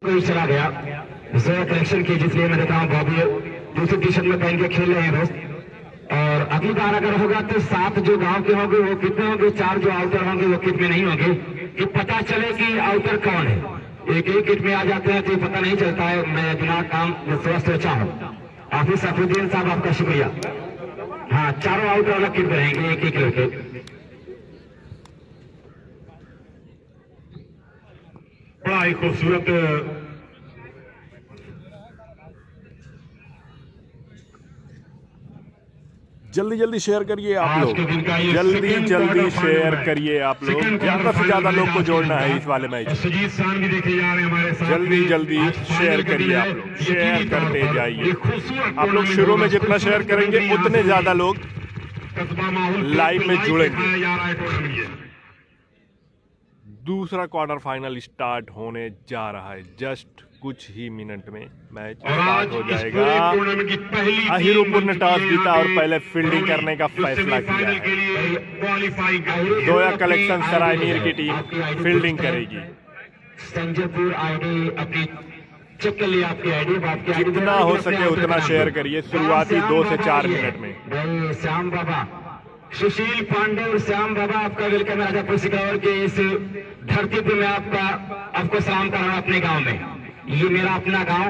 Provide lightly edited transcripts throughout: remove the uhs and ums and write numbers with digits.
कोई चला गया जोया कलेक्शन की, जिसलिए मैं देता हूँ बॉबी दूसरी टी शर्ट में पहन के खेल रहे हैं दोस्त। और अगली बार अगर होगा तो 7 जो गांव के होंगे वो कितने होंगे, 4 जो आउटर होंगे वो किट में नहीं होंगे, कि पता चले कि आउटर कौन है। एक ही किट में आ जाते हैं तो पता नहीं चलता है। मैं बिना काम सोचा हूँ। ऑफिस सफरुद्दीन साहब आपका शुक्रिया। हाँ, चारों आउटर अलग किट में रहेंगे, एक एक लड़के। बड़ा ही खूबसूरत जल्दी जल्दी शेयर करिए आप लोग, जल्दी जल्दी शेयर करिए आप लोग, ज्यादा से ज्यादा लोग को जोड़ना है इस वाले मैच। सुजीत सान भी देखे जा रहे हैं हमारे साथ। जल्दी जल्दी शेयर करिए आप लोग, शेयर करते जाइए। आप लोग शुरू में जितना शेयर करेंगे उतने ज्यादा लोग लाइव में जुड़ेंगे। दूसरा क्वार्टर फाइनल स्टार्ट होने जा रहा है। जस्ट कुछ ही मिनट में मैच स्टार्ट हो जाएगा। अहिरुपुर ने टॉस जीता और पहले फील्डिंग करने का फैसला किया है। जोया कलेक्शन सरायमीर की टीम फील्डिंग करेगी। संजयपुर आईडी अपनी चेक कर लिया, आपकी आईडी जितना हो सके उतना शेयर करिए शुरुआती 2 से 4 मिनट में। भाई श्याम बाबा, सुशील पांडे और श्याम बाबा, आपका वेलकम है राजापुर सिकरौर के इस धरती पे। मैं आपको सलाम कर रहा हूँ अपने गांव में। ये मेरा अपना गांव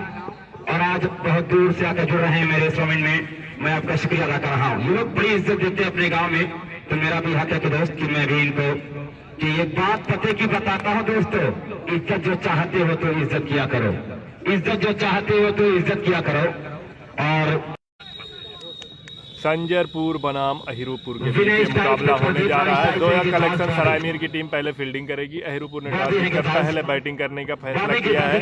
और आज बहुत दूर से आकर जुड़ रहे हैं मेरे स्वामिन में। मैं आपका शुक्रिया अदा कर रहा हूँ। ये लोग बड़ी इज्जत देते हैं अपने गांव में, तो मेरा भी हक है कि दोस्त कि मैं भी इनको कि एक बात पते की बताता हूँ दोस्तों, इज्जत जो चाहते हो तो इज्जत किया करो, इज्जत जो चाहते हो तो इज्जत किया करो। और संजयपुर बनाम अहिरुपुर के बीच मुकाबला होने जा रहा है। जोया कलेक्शन सरायमीर की टीम पहले फील्डिंग करेगी। अहिरुपुर ने टॉस जीतकर पहले बैटिंग करने का फैसला किया है।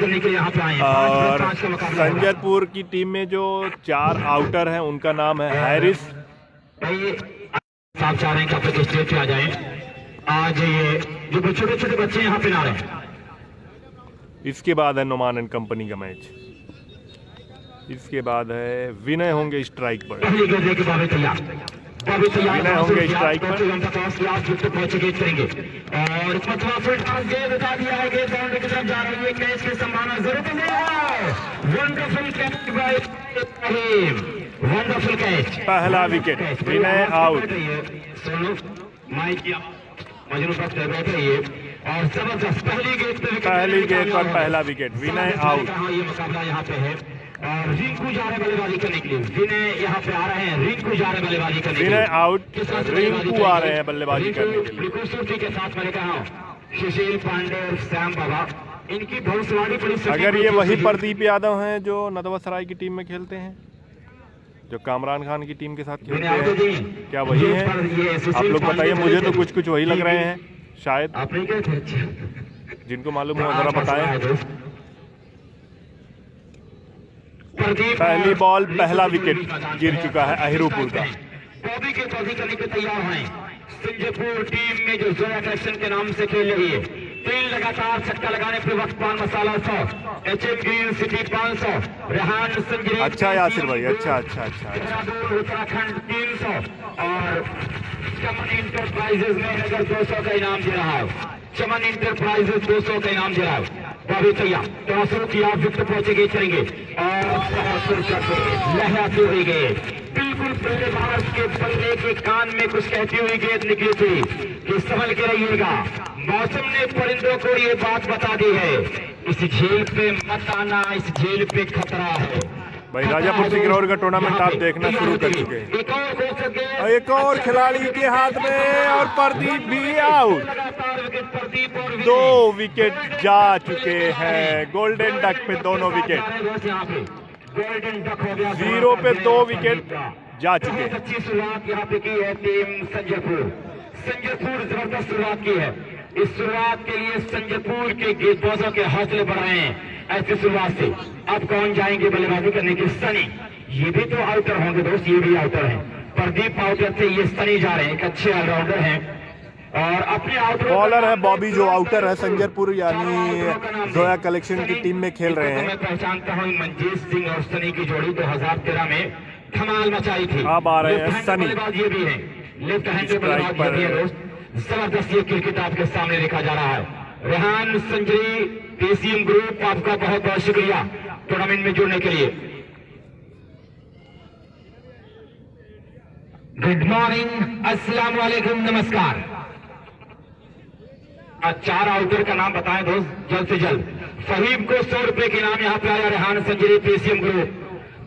और संजयपुर की टीम में जो 4 आउटर हैं उनका नाम है हैरिस। आप चाह रहे हैं कि आप लोग स्टेज पे आ जाएं। आज ये जो छोटे छोटे बच्चे यहाँ पे आ रहे हैं। इसके बाद है नुमान एंड कंपनी का मैच। इसके बाद है विनय होंगे स्ट्राइक पर। विनय होंगे स्ट्राइक पर। और 50 फीट गेंद बता दिया है, गेंद बाउंड्री की तरफ जा रही है। कैच की संभावना जरूर नहीं है। वंडरफुल कैच बाय रहीम, वंडरफुल कैच। पहला विकेट, विनय आउट। मजनू पर बैठ रही है और जबरदस्त पहली गेंद पर पहला विकेट, विनय आउट। ये मुकाबला यहाँ पे है और रिंकू जा रहे बल्लेबाजी करने के लिए। विनय यहाँ पे आ रहे हैं, रिंकू जा रहे बल्लेबाजी करने के लिए। विनय आउट, रिंकू आ रहे हैं बल्लेबाजी करने के लिए। खूबसूरती के साथ मैंने कहा सुशील पांडे और श्याम बाबा, इनकी भविष्यवाणी बड़ी। अगर ये वही प्रदीप यादव हैं जो नदवा सराय की टीम में खेलते हैं, जो कामरान खान की टीम के साथ खेलते हैं, क्या वही है? आप लोग बताइए, मुझे तो कुछ कुछ वही लग रहे हैं शायद। जिनको मालूम हो जरा बताएं। पहली बॉल पहला विकेट गिर चुका है अहिरुपुर का। बॉबी के बॉडी करने के तैयार हैं संजयपुर टीम में जो जोया कलेक्शन के नाम से खेल रही है। 3 लगातार छक्का लगाने पर वक्त पान मसाला 100, HM ग्रीन सिटी 500, रेहान संजरी। अच्छा यासिर भाई, अच्छा। उत्तराखंड 300 और चमन इंटरप्राइजेज में नगर 200 का इनाम दे रहा है। चमन इंटरप्राइजेज 200 का इनाम दे रहा है। बॉबी तैयार, टॉसर की आप विकेट पहुंचेंगे, चलेंगे और लहराते हुए गए। बिल्कुल पहले भारत के बल्ले के कान में कुछ कहती हुई गेंद निकली थी कि संभल के रहिएगा। मौसम ने परिंदों को ये बात बता दी है, इस झील पे मत आना, इस झील पे खतरा है। भाई राजापुर सिकरौर का टूर्नामेंट आप देखना शुरू कर चुके हैं। एक और खिलाड़ी के हाथ में और प्रदीप भी आउट। 2 विकेट जा चुके हैं। गोल्डन डक पे दोनों विकेट, 0 पे 2 विकेट जा चुके हैं। अच्छी शुरुआत यहाँ पे की है टीम संजयपुर जबरदस्त शुरुआत की है। इस शुरुआत के लिए संजयपुर के गेंदबाजों के हौसले बढ़ रहे हैं। ऐसी शुरुआत से अब कौन जाएंगे बल्लेबाजी करने के? सनी, ये भी तो आउटर होंगे दोस्त, ये भी आउटर हैं। प्रदीप आउटर से ये सनी जा रहे हैं, एक अच्छे ऑलराउंडर हैं और अपने आउटर बॉलर है बॉबी जो आउटर है संजयपुर यानी जोया कलेक्शन की टीम में खेल रहे हैं। मैं पहचानता हूँ मनजीत सिंह और सनी की जोड़ी 2013 में धमाल मचाई थी। अब आ रहे हैं सनी। ये भी है लेफ्ट हैंड बल्लेबाज, जबरदस्त ये क्रिकेट आपके सामने देखा जा रहा है। रेहान संजरी पेसीएम ग्रुप, आपका बहुत बहुत शुक्रिया टूर्नामेंट में जुड़ने के लिए। गुड मॉर्निंग, अस्सलाम वालेकुम, नमस्कार। 4 आउटर का नाम बताएं दोस्त जल्द से जल्द। फहीम को 100 रुपए के नाम यहाँ पे आया, रेहान संजरी पेसीएम ग्रुप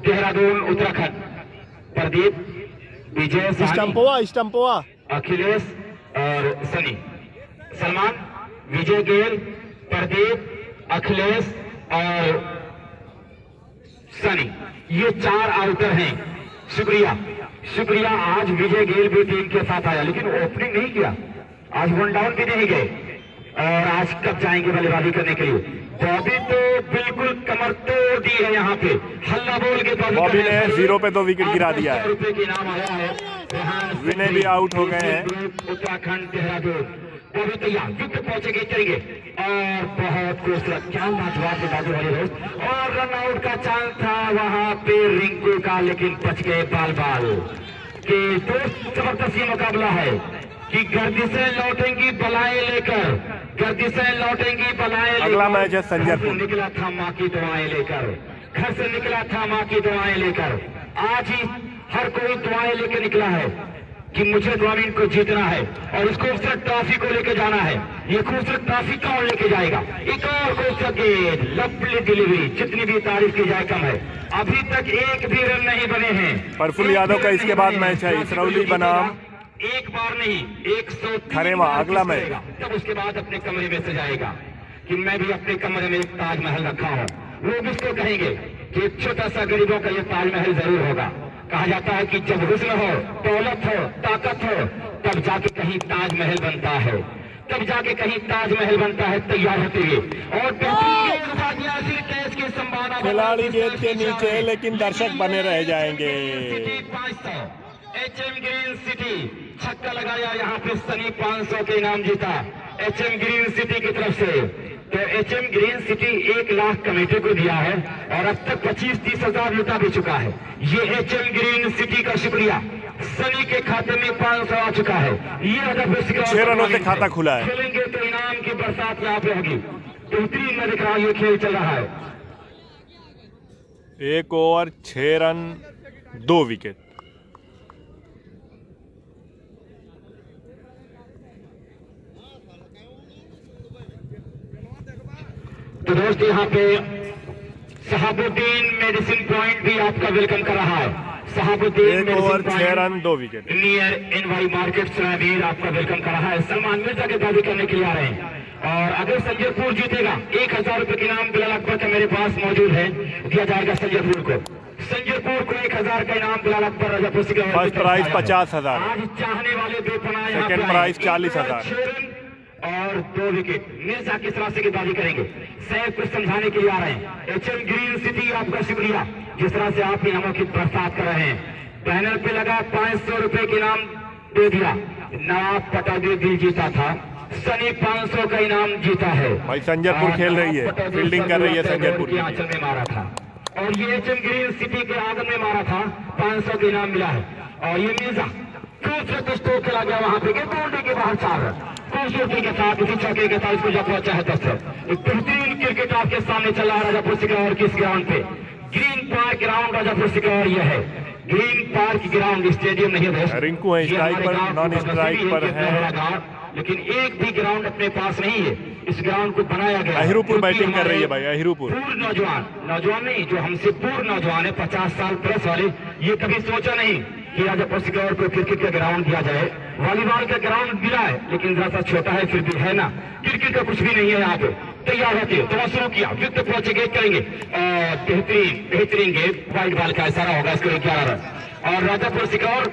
देहरादून उत्तराखंड। प्रदीप, विजय, स्टंपोआ अखिलेश और सनी। सलमान, विजय गेल, प्रदीप, अखिलेश और सनी, ये 4 आउटर हैं। शुक्रिया शुक्रिया। आज विजय गेल भी टीम के साथ आया लेकिन ओपनिंग नहीं किया, आज 1 डाउन भी नहीं गए। और आज कब जाएंगे बल्लेबाजी करने के लिए? बॉबी तो बिल्कुल कमर तोड़ दी है यहाँ पे, हल्ला बोल के बॉबी ने 0 पे 2 विकेट गिरा दिया है। रुपए के नाम आया है। विनय भी आउट हो गए हैं। उत्तराखंड देहरादून बॉबी तैयार, युद्ध पहुंचेंगे, चलेंगे और बहुत खूबसूरत, क्या लाजवाब बाजू वाले दोस्त। और रन आउट का चांस था वहां पे रिंकू का, लेकिन बच गए बाल बाल के। दोस्त जबरदस्त ये मुकाबला है कि गर्दिशें लौटेंगी बलाएं लेकर, गर्दिशें लौटेंगी बलाएं लेकर। अगला मैच है संजरपुर। निकला था माँ की दुआएं लेकर, घर से निकला था माँ की दुआएं लेकर। आज ही हर कोई दुआएं लेकर निकला है कि मुझे टूर्नामेंट को जीतना है और इस खूबसूरत ट्रॉफी को लेकर जाना है। ये खूबसूरत ट्रॉफी कौन लेके जाएगा? एक और खूबसूरत गेंद, लवली डिलीवरी, जितनी भी तारीफ की जाए कम है। अभी तक एक भी रन नहीं बने हैं। प्रफुल्ल यादव का इसके बाद मैच है इसरौली बनाम एक बार नहीं 100 खरेमा। अगला मैच तब उसके बाद अपने कमरे में सजाएगा कि मैं भी अपने कमरे में एक ताजमहल रखा हूँ। लोग इसको कहेंगे कि एक छोटा सा गरीबों का ये ताजमहल जरूर होगा। कहा जाता है कि जब हुस्न हो, दौलत हो, ताकत हो, तब जाके कहीं ताजमहल बनता है, तब जाके कहीं ताजमहल बनता है तैयार होते हुए। और खिलाड़ी गेंद के नीचे लेकिन दर्शक बने रह जाएंगे। एचएम ग्रीन सिटी छक्का लगाया यहाँ पे, सनी 500 के इनाम जीता एचएम ग्रीन सिटी की तरफ से। तो HM green city 1 lakh committee को दिया है और अब तक 25-30 हजार लुटा भी चुका है। ये एचएम ग्रीन सिटी का शुक्रिया। सनी के खाते में 500 आ चुका है। ये 6 रनों से खाता खुला है। खेलेंगे तो इनाम की बरसात यहाँ पे होगी। बेहतरीन मैं दिख रहा ये खेल चल रहा है। 1 ओवर 6 रन 2 विकेट। तो दोस्त यहाँ पे सहाबुद्दीन मेडिसिन पॉइंट भी आपका वेलकम कर रहा है। Shahabuddin 1 over 6 run 2 wicket. Near NY market Saraimir आपका वेलकम कर रहा है। सलमान मिर्जा के दावी करने के लिए आ रहे हैं। और अगर संजयपुर जीतेगा 1000 रुपए के इनाम बिलाल अकबर का मेरे पास मौजूद है, दिया जाएगा संजयपुर को। संजयपुर को 1000 का इनाम बिलाल अकबर रजापुर से। First prize 50,000। आज चाहने वाले बेपनाह यहाँ पे सेकंड प्राइज 40,000 और 2 विकेट। मिर्जा किस तरह से गेंदबाजी करेंगे, सैफ को समझाने के लिए आ रहे हैं। एचएम ग्रीन सिटी आपका शुक्रिया, जिस तरह से आप इनामों की बरसात कर रहे हैं। पैनल पे लगा 500 रुपए के इनाम दे दिया। नवाब पटौदी दिल जीता था, सनी 500 का इनाम जीता है। भाई संजयपुर खेल रही है, फील्डिंग कर रही है संजयपुर की। आंचल में मारा था और ये एचएम ग्रीन सिटी के आंगन में मारा था, 500 का इनाम मिला है। और ये मिर्जा खूबसूरत स्ट्रोक खेला गया वहां पे, बाउंड्री के बाहर 4 रन खूबसूरती के साथ, इसी चौके के साथ इसको जब पहुंचा है 10 रन। एक बेहतरीन क्रिकेट आपके सामने चल रहा है राजापुर सिकौर किस ग्राउंड पे? Green Park ground Rajapur Sikaur. यह है ग्रीन पार्क ग्राउंड, स्टेडियम नहीं है। रिंकू है स्ट्राइक पर, नॉन स्ट्राइक पर है, लेकिन एक भी ग्राउंड अपने पास नहीं है। इस ग्राउंड को बनाया गया। अहिरुपुर बैटिंग कर रही है भाई, अहिरुपुर पूर्व नौजवान नहीं, जो हमसे पूर्व नौजवान है 50 साल प्लस वाले, ये कभी सोचा नहीं कि राजापुर सिकौर को क्रिकेट का ग्राउंड दिया जाए। वॉलीबॉल का ग्राउंड मिला है लेकिन जरा सा छोटा है, फिर भी है ना। क्रिकेट का कुछ भी नहीं है यहाँ पे। तैयार होते तो शुरू किया, विकेट पहुंचे गेट करेंगे। बेहतरीन गेट, वाइट बॉल का इशारा होगा, इसको 11 रन। और राजापुर सिकौर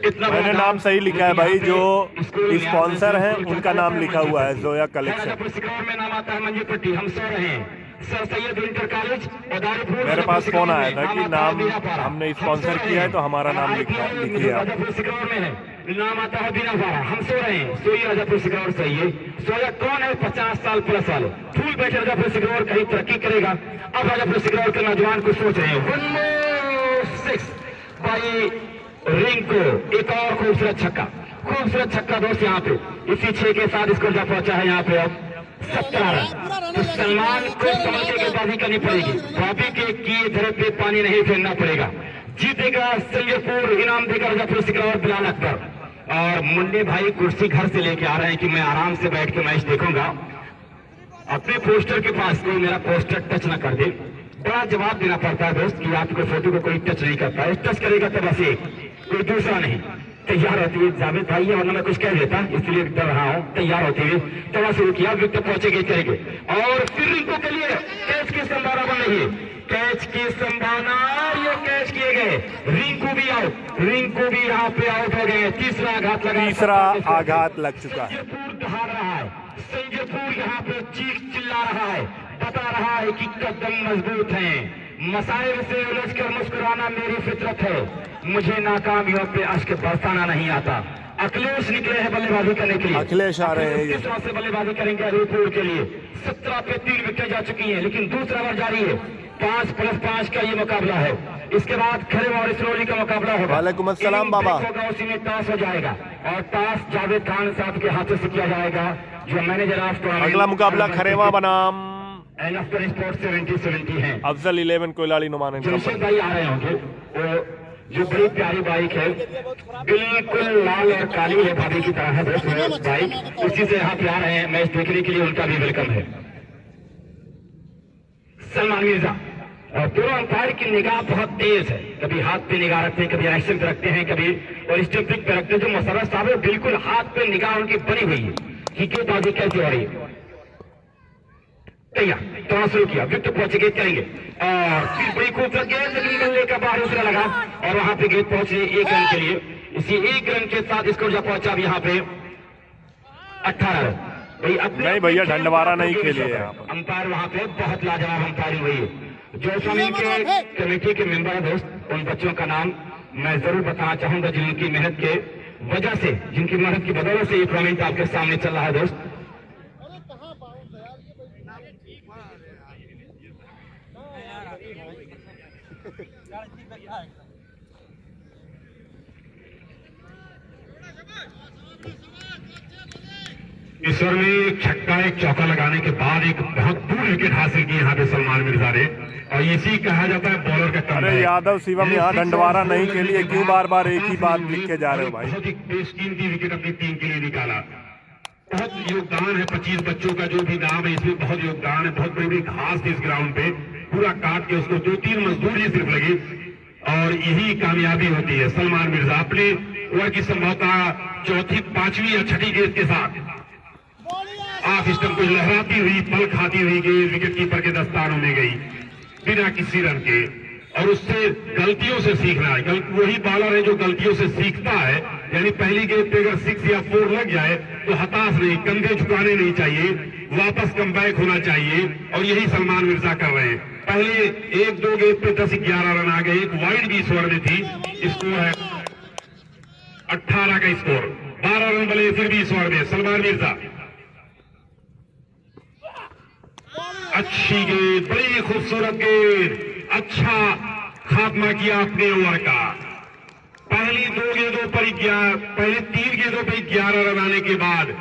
इतना मैंने नाम सही लिखा है भाई, जो स्पॉन्सर है उनका नाम लिखा हुआ है, जोया कलेक्शन। राजापुर सिकौर में नाम आता है मंजी पट्टी। हम सो रहे हैं सर सैयद इंटर कॉलेज। मेरे पास फोन आया था कि नाम हमने स्पॉन्सर किया है तो हमारा नाम लिखिए आप। राजापुर सिकौर में है, नाम आता है बिना पारा। हम सो रहे हैं, सोई राजापुर सिकौर सही है। सोया कौन है? 50 साल प्लस वाले फूल बैठे। राजापुर सिकौर कहीं तरक्की करेगा। अब राजापुर सिकौर के नौजवान को सोच रहे हैं 1/6 भाई रिंकू। एक और खूबसूरत छक्का दोस्त यहाँ पे। इसी 6 के साथ इसको जब पहुंचा है यहाँ पे अब 17 रन। तो सलमान को संभल के गेंदबाजी करनी पड़ेगी, बॉबी के किए धरे पे पानी नहीं फेरना पड़ेगा। जीतेगा संजयपुर, इनाम देगा रजापुर सिकरा और बिलाल अकबर। और मुन्ने भाई कुर्सी घर से लेके आ रहे हैं कि मैं आराम से बैठ के मैच देखूंगा, अपने पोस्टर के पास कोई मेरा पोस्टर टच ना कर दे। बड़ा जवाब देना पड़ता है दोस्त कि आपको फोटो को कोई टच नहीं करता है, टच करेगा तो बस एक, कोई दूसरा नहीं। तैयार होती हुई जावेद भाई है, वरना मैं कुछ कह देता, इसलिए डर रहा हूँ। तैयार होते हुए तवा शुरू किया, विकेट पहुंचेंगे करेंगे और फिर रिंकू के लिए कैच की संभावना बन रही है, कैच की संभावना, ये कैच किए गए, रिंकू भी आउट, रिंकू भी यहाँ पे आउट हो गए। तीसरा आघात लगा, तीसरा आघात लग चुका है। संजयपुर दहाड़ रहा है, संजयपुर यहाँ पे चीख चिल्ला रहा है, बता रहा है कि कदम मजबूत हैं, मसाइल से उलझकर मुस्कुराना मेरी फितरत है, मुझे नाकामियों पे अश्क बरसाना नहीं आता। अखिलेश निकले हैं बल्लेबाजी करने के लिए, अखिलेश आ रहे हैं। किस तरह से बल्लेबाजी करेंगे हरिपुर के लिए? 17 पे 3 विकेट जा चुकी हैं, लेकिन दूसरा ओवर जारी है। 5+5 का ये मुकाबला है। इसके बाद खरे और इसरोली का मुकाबला होगा। वालेकुम अस्सलाम बाबा। उसी में टॉस हो जाएगा और टॉस जावेद खान साहब के हाथों से किया जाएगा, जो मैनेजर ऑफ अगला मुकाबला खरेवा बनाम स्पोर्ट्स 70 है। अफजल 11 कोयलाली नुमान जमशेद भाई आ रहे होंगे, वो जो बड़ी प्यारी बाइक है, बिल्कुल लाल और काली है, भाभी की तरह है बाइक, उसी से यहाँ पे आ रहे हैं मैच देखने के लिए, उनका भी वेलकम है। सलमान मिर्जा और दोनों अंपायर की निगाह बहुत तेज है, कभी हाथ पे निगाह रखते हैं, कभी एक्शन पे रखते हैं, कभी और स्टेपिंग पे रखते हैं। जो मसरत साहब है बिल्कुल हाथ पे निगाह उनकी बनी हुई है कि गेंदबाजी कैसी हो रही है। तैयार, तो शुरू किया, विकेट पहुंचे, गेंद करेंगे और फिर बड़ी खूबसूरत गेंद, लेकिन बल्ले का बाहर उतरा लगा और वहां पे गेंद पहुंची 1 रन के लिए। इसी 1 रन के साथ स्कोर जा पहुंचा अब यहाँ पे 18 रन। नहीं भैया, ढंडवारा नहीं खेलिए यहाँ पर। अंपायर वहां पे बहुत लाजवाब अंपायरिंग हुई है। जो स्वामी के कमेटी के मेंबर है दोस्त, उन बच्चों का नाम मैं जरूर बताना चाहूंगा जिनकी मेहनत के वजह से, जिनकी मेहनत की बदौलत से ये टूर्नामेंट आपके सामने चल रहा है दोस्त। ईश्वर ने एक छक्का एक चौका लगाने के बाद एक बहुत दूर विकेट हासिल की यहाँ पे सलमान मिर्जा ने, और इसी कहा जाता है बॉलर का कम। अरे यादव शिवम यहाँ ढंडवारा नहीं खेलिए, क्यों बार बार एक ही बात लिख के जा रहे हो भाई? बहुत ही बेशकीमती विकेट अपनी टीम के लिए निकाला, बहुत योगदान है। 25 बच्चों का जो भी नाम है इसमें बहुत योगदान है। बहुत बड़ी बड़ी घास थी इस ग्राउंड पे, पूरा काट के उसको 2-3 मजदूर ही सिर्फ लगी और यही कामयाबी होती है। सलमान मिर्जा अपने ओवर की संभवतः चौथी, 5वीं या 6ठी गेंद के साथ ऑफ स्टंप को लहराती हुई, पल खाती हुई गेंद विकेट कीपर के दस्तानों में गई बिना किसी रन के। और उससे गलतियों से सीखना है, वही बॉलर है जो गलतियों से सीखता है। यानी पहली गेंद पे अगर 6 या 4 लग जाए तो हताश नहीं, कंधे झुकाने नहीं चाहिए, वापस कमबैक होना चाहिए, और यही सलमान मिर्जा कर रहे हैं। पहले 1-2 गेंद पे 10-11 रन आ गए, एक वाइड भी इस ओवर में थी। स्कोर है 18 का स्कोर, 12 रन बने फिर भी इस ओवर में। सलमान मिर्जा अच्छी गेंद, बड़ी खूबसूरत गेंद, अच्छा खात्मा किया अपने ओवर का। पहली 2 गेंदों पर पहले 3 गेंदों पर 11 रन आने के बाद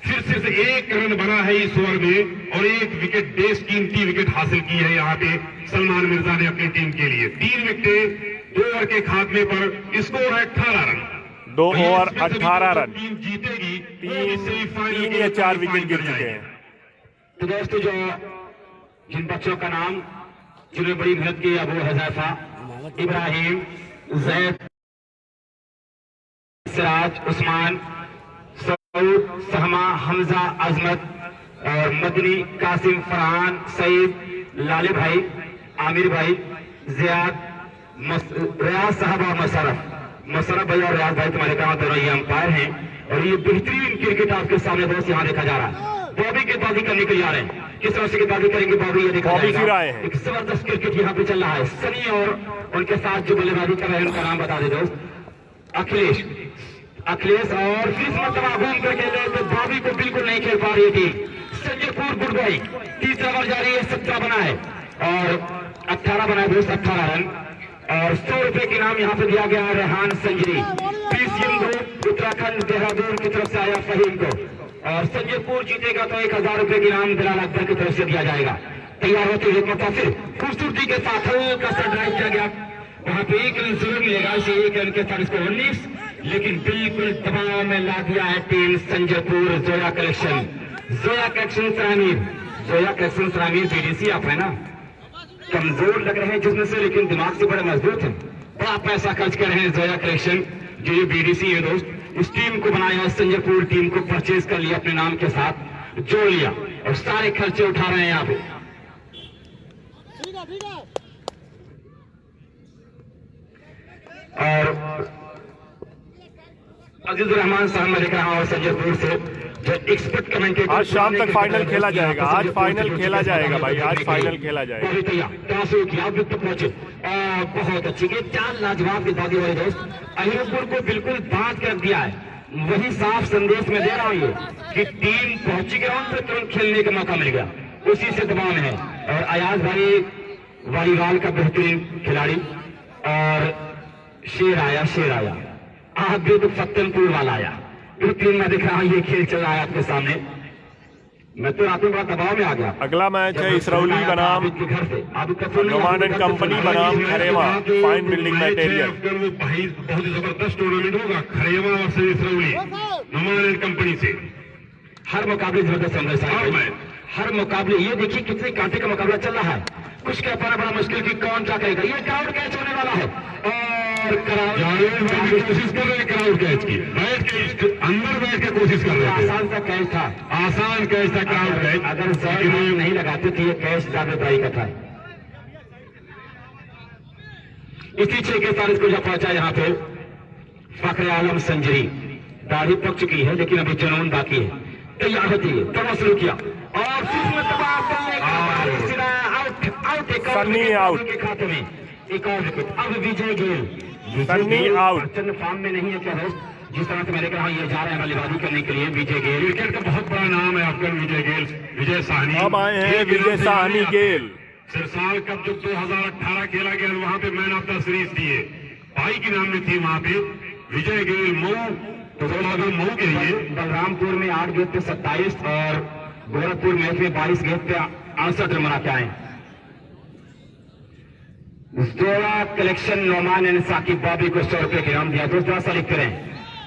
फिर सिर्फ 1 रन बना है इस ओवर में, और 1 विकेट, बेशकीमती विकेट हासिल की है यहाँ पे सलमान मिर्जा ने अपनी टीम के लिए। 3 विकेट 2 ओवर के खात्मे पर, स्कोर है 18 रन। 2 ओवर 18 रन, टीम जीतेगी, 3 या 4 विकेट गिर चुके हैं। तो दोस्तों, जो जिन बच्चों का नाम जिन्होंने बड़ी मेहनत की, अबू हज़ैफा, इब्राहिम, जैद, सिराज, उस्मान, सऊद, सहमा, हमजा, अजमत और मदनी, कासिम, फरहान, सईद, लाले भाई, आमिर भाई, जियाद, रियाज साहब और मशरफ भाई और रियाज भाई, तुम्हारे काम दोनों ये अंपायर हैं। और ये बेहतरीन क्रिकेट आपके सामने दोस्त यहाँ देखा जा रहा है। बॉबी गेंदबाजी करने के लिए आ रहे हैं, किस तरह से गेंदबाजी करेंगे बॉबी, ये देखा जाएगा। एक जबरदस्त क्रिकेट यहाँ पे चल रहा है। सनी और उनके साथ जो बल्लेबाजी कर रहे हैं उनका नाम बता दे दोस्त। अखिलेश और फिर मरतबा घूम कर खेले तो बॉबी को बिल्कुल नहीं खेल पा रही थी। संजयपुर गुड बॉय, तीसरा ओवर जारी है, 17 बना है और 18 बना है दोस्त, 18 रन और 100 रुपए के नाम यहाँ पे दिया गया है रेहान संजरी। पीसीएम ग्रुप उत्तराखंड देहरादून की तरफ से आया फहीम को और संजयपुर जीतेगा तो 1000 रुपए की इनाम बिलाल अकबर की तरफ से दिया जाएगा। तैयार होते हुए मुतासिर खूबसूरती के साथ हल्का सा ड्राइव किया गया, वहां पे 1 रन जरूर मिलेगा, इसे 1 रन के साथ इसको 19, लेकिन बिल्कुल दबाव में ला दिया है टीम संजयपुर। जोया कलेक्शन सरामीर बीडीसी आप है ना, कमजोर लग रहे हैं जिसमें से, लेकिन दिमाग से बड़े मजबूत हैं। बड़ा पैसा खर्च कर रहे हैं जोया कलेक्शन, जो ये बीडीसी है दोस्त, इस टीम को बनाया है, संजयपुर टीम को परचेज कर लिया, अपने नाम के साथ जोड़ लिया और सारे खर्चे उठा रहे हैं यहाँ पे। और अजीजुर रहमान साहब मैं देख रहा हूँ संजयपुर से जो एक्सपर्ट कमेंटेटर, आज शाम तक फाइनल खेला जाएगा, आज फाइनल खेला जाएगा भाई, आज फाइनल खेला जाएगा। पहुंचे बहुत अच्छी गेंद, 4 लाजवाब गेंदबाजी वाले दोस्त, अहिरपुर को बिल्कुल बांध कर दिया है। वही साफ संदेश में दे रहा हूँ ये कि टीम पहुंची ग्राउंड पर तुरंत खेलने का मौका मिल गया, उसी से दबाव में है। और अयाज भाई वॉलीबॉल का बेहतरीन खिलाड़ी, और शेर आया आप भी तो फतेहपुर वाला आया, बेहतरीन मैं दिख रहा हूँ। ये खेल चल रहा है आपके सामने, मैं तो रातों बड़ा दबाव में आ गया। अगला मैच है इसरौली बनाम नोमान एंड कंपनी बनाम खरेवा फाइन बिल्डिंग मटेरियल। वो बहुत ही जबरदस्त टूर्नामेंट होगा, खरेवा और इसरौली नोमान एंड कंपनी से। हर मुकाबले जबरदस्त संघर्ष, हर मुकाबले ये देखिए कितने कांटे का मुकाबला चल रहा है, कुछ कह पाना बड़ा मुश्किल कि कौन क्या कहेगा। ये क्राउड कैच होने वाला है और कोशिश कर रहे हैं क्राउड कैच की, बैठ के अंदर बैठ के कोशिश कर रहे हैं। आसान सा कैच था, आसान कैच था क्राउड कैच, अगर जरूर नहीं लगाते तो ये कैच दावेदारी का था। इसी 6 के साथ इसको जब पहुंचा यहाँ पे फखरे आलम संजरी, दाढ़ी पक चुकी है लेकिन अभी जनून बाकी है। तैयार होती है, दबा शुरू किया और सन्नी आउट के खाते में एक और विकेट। अब विजय गेल सन्नी आउट, चंद फॉर्म में नहीं है क्या दोस्त, जिस तरह से मैंने कहा ये जा रहे हैं बल्लेबाजी करने के लिए। विजय गेल क्रिकेट का बहुत बड़ा नाम है आपका, विजय गेल, विजय साहनी अब आए हैं विजय साहनी गेल। सिरसाल कप जो 2018 खेला गया वहां पे मैन ऑफ द सीरीज दिए, भाई की नाम में थी वहां पे विजय गेल। मऊ के लिए बलरामपुर में 8 गेंद पे 27 और गोरखपुर मैच में 22 गेंद पे 68 रन बना के आए। जोया कलेक्शन नोमान एंड साकिब बॉबी को 100 रुपए के इनाम दिया, दोस्त थोड़ा सा लिखते रहे।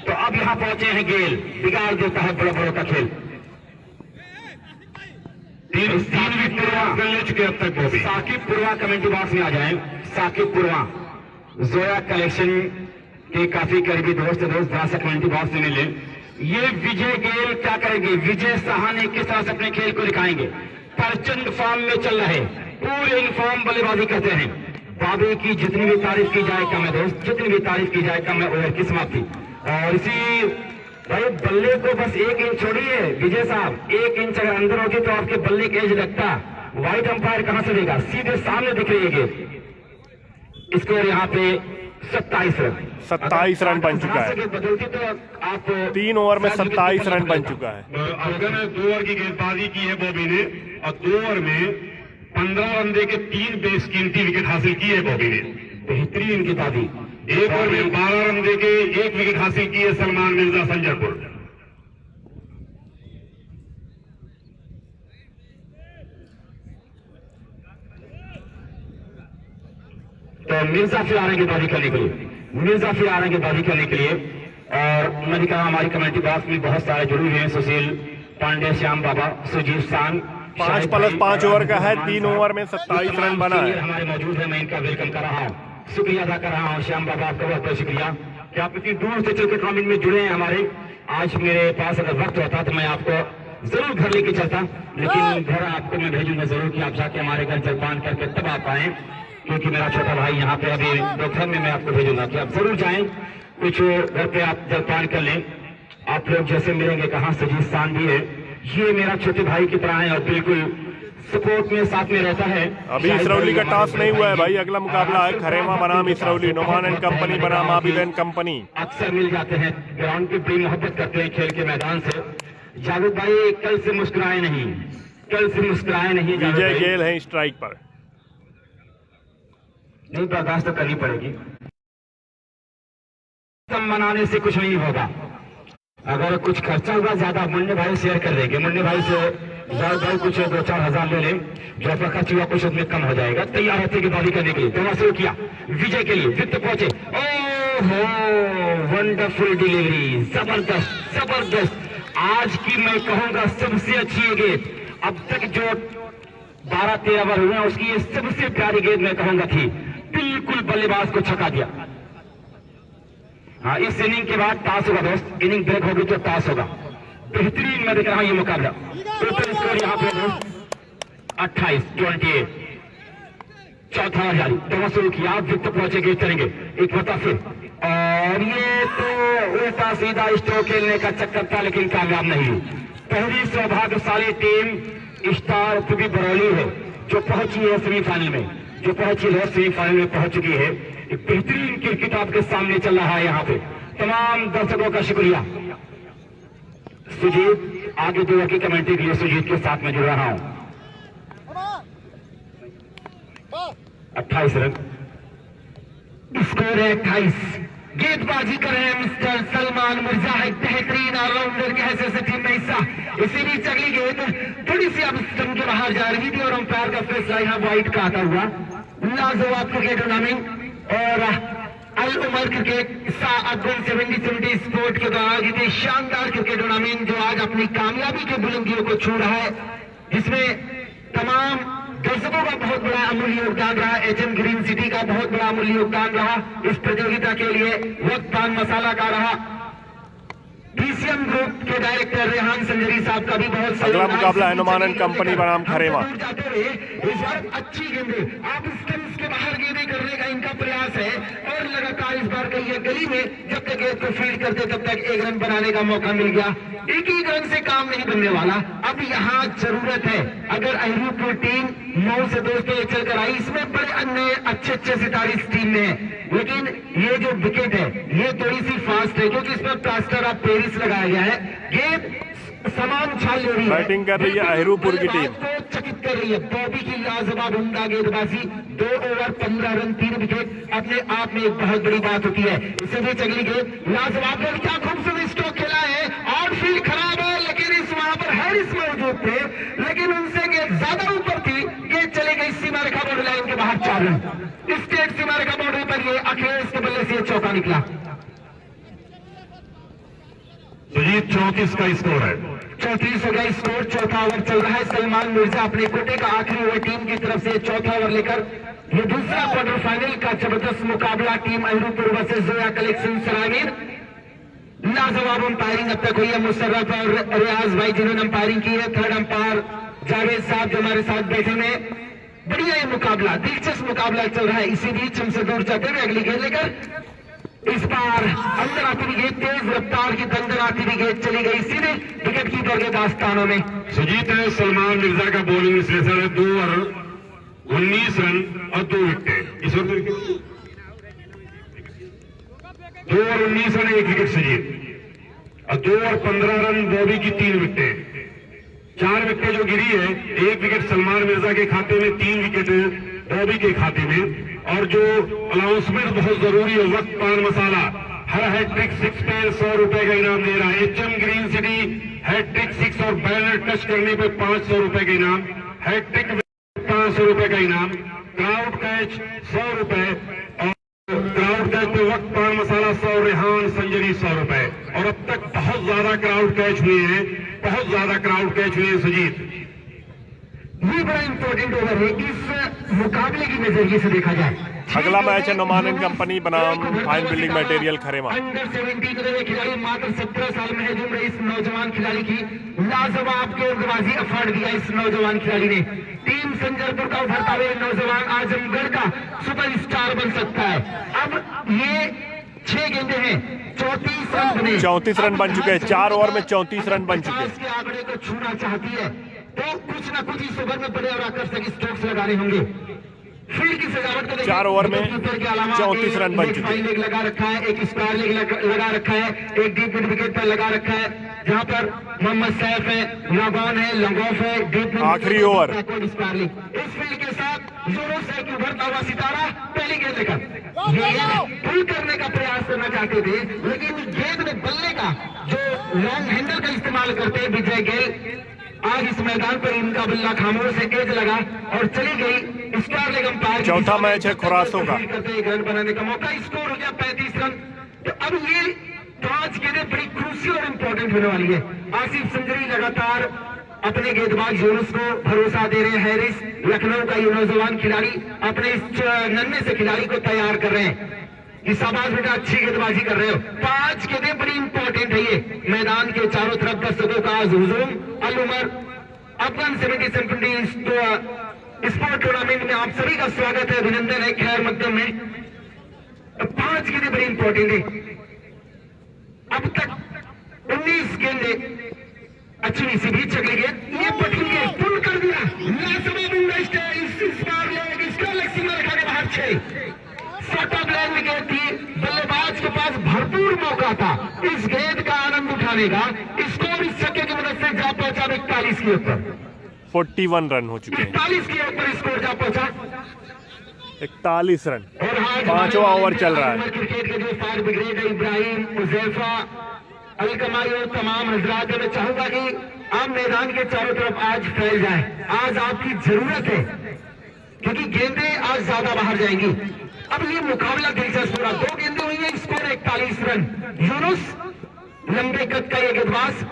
तो अब यहाँ पहुंचे हैं गेल, बिगाड़ देता है बड़े बड़ों का खेल। 3 विकेट ले चुके अब तक बॉबी। साकिब पुरवा कमेंट्री बॉक्स में आ जाए, साकिब पुरवा जोया कलेक्शन के काफी करीबी दोस्त थोड़ा कमेंट्री बॉक्स में मिले। ये विजय गेल क्या करेंगे, विजय साहनी किस तरह से अपने खेल को दिखाएंगे। प्रचंड फॉर्म में चल रहे, पूरे इन फॉर्म बल्लेबाजी करते हैं। बाबे की जितनी भी तारीफ की जाए कम है दोस्त, जितनी भी तारीफ की जाए कम है। ओवर की समाप्ति और इसी भाई बल्ले को बस 1 इंच छोड़िए विजय साहब, 1 इंच अगर अंदर होगी तो आपके बल्ले के एज लगता। व्हाइट अंपायर कहां से देगा, सीधे सामने दिख रही है गेंद। स्कोर यहाँ पे 27 रन बन चुका है। बदलती तो आप 3 ओवर में 27 रन बन चुका है। अफगान ने 2 ओवर की गेंदबाजी की है बॉबी ने, और 2 ओवर में 15 रन दे के 3 बेशकीमती विकेट हासिल की है बॉबी ने। बेहतरीन गेंदबाजी, 1 ओवर में 12 रन दे के 1 विकेट हासिल की है सलमान मिर्जा संजयपुर। तो मिर्जा फिर आ रहे गेंदबाजी करने के लिए, मिर्जा फिर आ रहे गेंदबाजी करने के लिए। और मैंने कहा हमारी कमेटी बॉक्स में बहुत सारे जुड़े हुए हैं, सुशील पांडे, श्याम बाबा, सुजीव सांग। 5+5 ओवर का है, 3 ओवर में 27 रन बना है। हमारे मौजूद है, मैं इनका वेलकम कर रहा हूँ, शुक्रिया अदा कर रहा हूँ। श्याम बाबा आपका बहुत बहुत शुक्रिया कि आप इतनी दूर से चलकर टूर्नामेंट में जुड़े हैं हमारे। आज मेरे पास अगर वक्त होता तो मैं आपको जरूर घर लेके चलता, लेकिन घर आपको मैं भेजूंगा जरूर कि आप जाके हमारे घर जलपान करके तब आप आए, क्योंकि मेरा छोटा भाई यहाँ पे अभी दोपहर में मैं आपको भेजूंगा कि आप जरूर जाएं, कुछ घर पे आप जलपान कर लें। आप लोग जैसे मिलेंगे, कहाँ सजीव शान भी है, ये मेरा छोटे भाई की तरह है और बिल्कुल सपोर्ट में साथ में रहता है। अभी इसरौली का टॉस नहीं हुआ है भाई, अगला मुकाबला है खरेमा बनाम इसरौली, नोमान एंड कंपनी बनाम आबिद एंड कंपनी। अक्सर मिल जाते हैं ग्राउंड पे, बड़ी मोहब्बत करते हैं खेल के मैदान से। जावेद भाई कल से मुस्कुराए नहीं, कल से मुस्कुराए नहीं। विजय गेल है स्ट्राइक पर, नहीं बर्दाश्त तो करनी पड़ेगी, मनाने से कुछ नहीं होगा। अगर कुछ खर्चा हुआ ज्यादा मुन्ने भाई शेयर कर देंगे, मुन्ने भाई से जाओ भाई कुछ 2-4 हजार ले लें, जो आपका खर्च हुआ कुछ उसमें कम हो जाएगा। तैयार होते कि बॉडी करने के लिए दोनों शुरू किया, विजय के लिए वित्त पहुंचे। ओहो वंडरफुल डिलीवरी, जबरदस्त जबरदस्त। आज की मैं कहूंगा सबसे अच्छी ये गेंद अब तक जो 12-13 ओवर हुए हैं उसकी ये सबसे प्यारी गेंद मैं कहूंगा थी, बिल्कुल बल्लेबाज को छका दिया। हाँ इस इनिंग के बाद टॉस होगा दोस्त, इनिंग ब्रेक होगी तो टॉस होगा। बेहतरीन मैं देख रहा हूं ये मुकाबला। टोटल स्कोर यहाँ पे 28-28, चौथा ओवर जारी, दोनों शुरू किया, विकेट पहुंचेंगे चलेंगे एक बता फिर, और ये तो उल्टा सीधा स्ट्रोक खेलने का चक्कर था लेकिन कामयाब नहीं। पहली सौभाग्यशाली टीम स्टार टूबी बरौली है जो पहुंची है सेमीफाइनल में, जो पहुंची है सेमीफाइनल में पहुंच चुकी है। एक बेहतरीन क्रिकेट आपके सामने चल रहा है यहाँ पे। तमाम दर्शकों का शुक्रिया। सुजीत आगे दो की कमेंट्री के लिए सुजीत के साथ में जुड़ रहा हूं। 28 रन स्कोर है 28। गेंदबाजी कर रहे हैं मिस्टर सलमान मिर्जा, है बेहतरीन ऑलराउंडर के हैसियत से टीम में हिस्सा। इसी बीच अगली गेंद थोड़ी सी अब स्टंप के बाहर जा रही थी और अंपायर का फैसला यहाँ वाइड का आता हुआ। लाजवाब क्रिकेट टूर्नामेंट और अल उमर क्रिकेट साअगुन 70-70 स्पोर्ट के द्वारा जीते शानदार क्रिकेट टूर्नामेंट जो आज अपनी कामयाबी के बुलंदियों को छू रहा है, जिसमें तमाम दर्शकों का बहुत बड़ा अमूल्य योगदान रहा। एचएम ग्रीन सिटी का बहुत बड़ा अमूल्य योगदान रहा इस प्रतियोगिता के लिए। वक्त पान मसाला का रहा। डीसीएम ग्रुप के डायरेक्टर रेहान संजरी साहब का भी बहुत अगला मुकाबला है नुमानन कंपनी बनाम खरेमा। जाते हुए इस बार अच्छी गेंदे आप स्टंप्स के बाहर गेंदें करने का इनका प्रयास है और लगातार इस बार कई गली में जब तक गेंद को फील्ड करते तब तक एक रन बनाने का मौका मिल गया। एक ही रन से काम नहीं बनने वाला, अब यहाँ जरूरत है। अगर अहिरूपुर टीम 9 से 2 पे चलकर आई, इसमें बड़े अन्य अच्छे सितारे इस टीम में है, लेकिन ये जो विकेट है ये थोड़ी सी फास्ट है क्योंकि इसमें प्लास्टर ऑफ पेरिस लगाया गया है। गेंद समान छाल ले रही है, बैटिंग कर रही है अहिरूपुर की टीम, चकित कर रही है। बॉबी की लाजवाब उम्दा गेंदबाजी, 2 ओवर 15 रन 3 विकेट अपने आप में एक बहुत बड़ी बात होती है। इससे भी अगली गेंद लाजवाब, क्या खूबसूरत स्ट्रोक खेला है। आउटफील्ड खराब है लेकिन इस वहां पर हैरिस मौजूद थे, लेकिन उनसे गेंद ज्यादा ऊपर थी, गेंद चली गई सीमा रेखा बॉर्डर लाइन के बाहर 4 रन। स्टेट सीमा रेखा बॉर्डर पर ये अखिलेश के बल्ले से चौका निकला। सुजीत 34 का स्कोर है, 34 हो गया स्कोर। चौथा ओवर चल रहा है। सलमान मिर्जा अपने कोटे का आखिरी ओवर टीम की तरफ से चौथा ओवर लेकर ये दूसरा क्वार्टर फाइनल का जबरदस्त मुकाबला team Ahirupur versus Zoya collection Saraimir. लाजवाब अंपायरिंग अब तक हुई है मुशर्रफ और रियाज भाई जिन्होंने अंपायरिंग की है। थर्ड अंपायर जावेद साहब जो हमारे साथ बैठे हुए। बढ़िया ये मुकाबला, दिलचस्प मुकाबला चल रहा है। इसी बीच हमसे दूर जाते हुए अगली गेंद लेकर इस बार अंदर आती हुई गेंद, तेज रफ्तार की अंदर आती हुई गेंद चली गई सीधे विकेट कीपर के दास्तानों में। सुजीत है सलमान मिर्जा का बॉलिंग विश्लेषण है। 2 ओवर 19 रन और 2 विकेट। इस वक्त 2 ओवर 19 रन 1 विकेट सुजीत, और 2 ओवर 15 रन बॉबी की 3 विकेट। 4 विकेट जो गिरी है, 1 विकेट सलमान मिर्जा के खाते में, 3 विकेट बॉबी के खाते में। और जो अनाउंसमेंट बहुत जरूरी है, वक्त पान मसाला हर हैट्रिक 6 पे 100 रुपए का इनाम दे रहा है। एचएम ग्रीन सिटी हैट्रिक 6 और बैनर टच करने पे 500 रुपए का इनाम, हैट्रिक 500 रुपए का इनाम, क्राउड कैच 100 रुपए, और क्राउड कैच पे वक्त पान मसाला 100, रेहान संजरी 100 रुपए। और अब तक बहुत ज्यादा क्राउड कैच हुए हैं, बहुत ज्यादा क्राउड कैच हुए हैं सुजीत। ये बड़ा इंपॉर्टेंट ओवर है इस मुकाबले की नजरिए से देखा जाए। अगला मैच है नुमानन कंपनी बनाम फाइन बिल्डिंग मटेरियल खरेमा। अंडर 17 खिलाड़ी मात्र 17 साल में है जुड़ रहे इस नौजवान खिलाड़ी की लाजवाब गेंदबाजी अफाड़ दिया इस नौजवान खिलाड़ी ने। टीम संजरपुर का उभरता हुआ नौजवान आजमगढ़ का सुपरस्टार बन सकता है। अब ये 6 गेंदे हैं, 34 रन बने, 34 रन बन चुके हैं। 4 ओवर में 34 रन बन चुके हैं। के आंकड़े को छूना चाहती है तो कुछ ना कुछ इस ओवर में बड़े और आकर्षक स्ट्रोक्स लगाने होंगे। फील्ड की सजावट को 4 ओवर में 34 रन बन चुके हैं। लेग लगा रखा है, एक स्क्वायर लेग लगा रखा है, एक डीप मिड विकेट पर लगा रखा है जहां पर मोहम्मद सैफ है, नागौन है, लंगोफ है, डीप मिड आखिरी ओवर स्क्वायर लेग। इस फील्ड के साथ जोरों से उभरता हुआ सितारा पहली गेंद लेकर ये पुल करने का प्रयास करना चाहते थे, लेकिन गेंद में बल्ले का जो लॉन्ग हैंडल का इस्तेमाल करते हैं विजय गेल। आज इस मैदान पर इनका बल्ला खामोश से एज लगा और चली गई स्क्वायर लेग अंपायर। चौथा मैच है खुरासों का। करते एक रन बनाने का मौका, स्कोर हो गया 35 रन। तो अब ये 5 गेंदें बड़ी क्रूशियल और इंपॉर्टेंट होने वाली है। आसिफ संजरी लगातार अपने गेंदबाज यूनुस को भरोसा दे रहे हैं। हैरिस लखनऊ का ये नौजवान खिलाड़ी अपने इस नन्हे से खिलाड़ी को तैयार कर रहे हैं कि शाबाश बेटा अच्छी गेंदबाजी कर रहे हो। 5 गेंदें बड़ी इंपॉर्टेंट है ये। मैदान के चारों तरफ दर्शकों का हुजूम। अल उमर अफगान 77 स्पोर्ट टूर्नामेंट में आप सभी का स्वागत है, अभिनंदन है, खैर मकदम है। 5 गेंदें बड़ी इंपॉर्टेंट है। अब तक 19 गेंदें अच्छी सी भी चली गेंद, ये पटकी के पुल कर दिया। इस बार इसका लेग सीमा रेखा के बाहर 6 शॉर्ट ऑफ लैंड विकेट थी। बल्लेबाज के पास भरपूर मौका था इस गेंद का आनंद उठाने का। स्कोर इस छक्के की मदद से जा पहुंचा 41 के ऊपर। 41 रन हो चुके हैं। 41 के ऊपर स्कोर जा पहुंचा 41 रन। और आज 5वां ओवर चल रहा है। क्रिकेट के जो फायर ब्रिगेड है, इब्राहिम, हुजैफा, अलकमाई और तमाम हजरात, मैं चाहूंगा कि आप मैदान के चारों तरफ आज फैल जाए। आज आपकी जरूरत है क्योंकि गेंदें आज ज्यादा बाहर जाएंगी। अब ये मुकाबला दिलचस्प हो रहा। 2 गेंदें हुई है, स्कोर 41 रन। यूनुस लंबे कद का ये गेंदबाज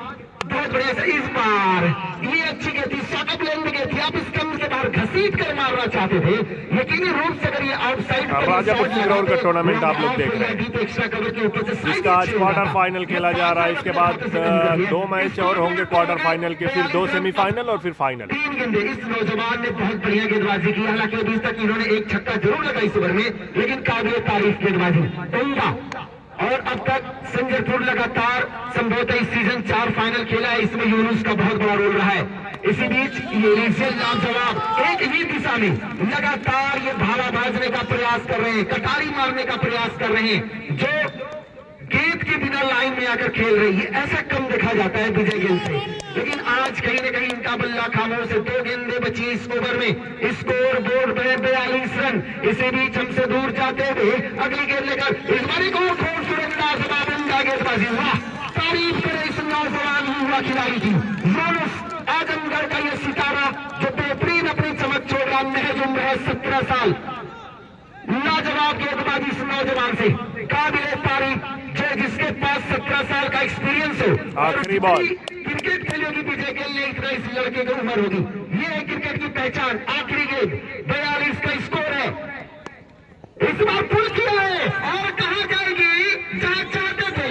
बहुत बढ़िया से इस बार ये अच्छी गेंद थी, शॉर्ट ऑफ लैंड विकेट थी। आप इस कम के बाहर घसीट कर मारना चाहते थे, यकीनी रूप से अगर ये आउटसाइड राजापुर सिंगरौर का टूर्नामेंट आप लोग देख रहे हैं। इसका आज क्वार्टर फाइनल खेला जा रहा है। इसके बाद 2 मैच और होंगे क्वार्टर फाइनल के, फिर 2 सेमीफाइनल और फिर फाइनल। 3 गेंदें इस नौजवान ने बहुत बढ़िया गेंदबाजी की। हालांकि अभी तक इन्होंने एक छक्का जरूर लगा इस ओवर में, लेकिन काबिल तारीफ गेंदबाजी उम्दा। और अब तक संजयपुर लगातार संभवतः इस सीजन 4 फाइनल खेला है, इसमें यूनुस का बहुत बड़ा रोल रहा है। इसी बीच ये लाजवाब एक ही दिशा में लगातार ये भाला बाजने का प्रयास कर रहे हैं, कटारी मारने का प्रयास कर रहे हैं, जो गेंद के बिना लाइन में आकर खेल रही है। ऐसा कम देखा जाता है विजय गेंद से, लेकिन आज कहीं न कहीं इनका बल्ला खामोश से। 2 गेंदें बची इस ओवर में, स्कोर बोर्ड पे 42 रन। इसी बीच हमसे दूर जाते हुए अगली गेंद लेकर इस बार एक और खूबसूरत लाजवाब उम्दा गेंदबाजी। वाह, तारीफ करे इस नौजवान युवा खिलाड़ी की। यूनुस आजमगढ़ का ये सितारा जो बेहतरीन अपनी चमक छोड़ रहा, महज उम्र है 17 साल। लाजवाब गेंदबाजी इस नौजवान से, काबिल तारीफ, जो जिसके पास 17 साल का एक्सपीरियंस हो। आखिरी बॉल क्रिकेट खेली होगी विजय गेल ने, इतना इस लड़के की उम्र होगी। ये है क्रिकेट की पहचान। आखिरी गेंद 42 का स्कोर है। इस बार पुल किया है और कहां जाएगी जहां चाहते थे,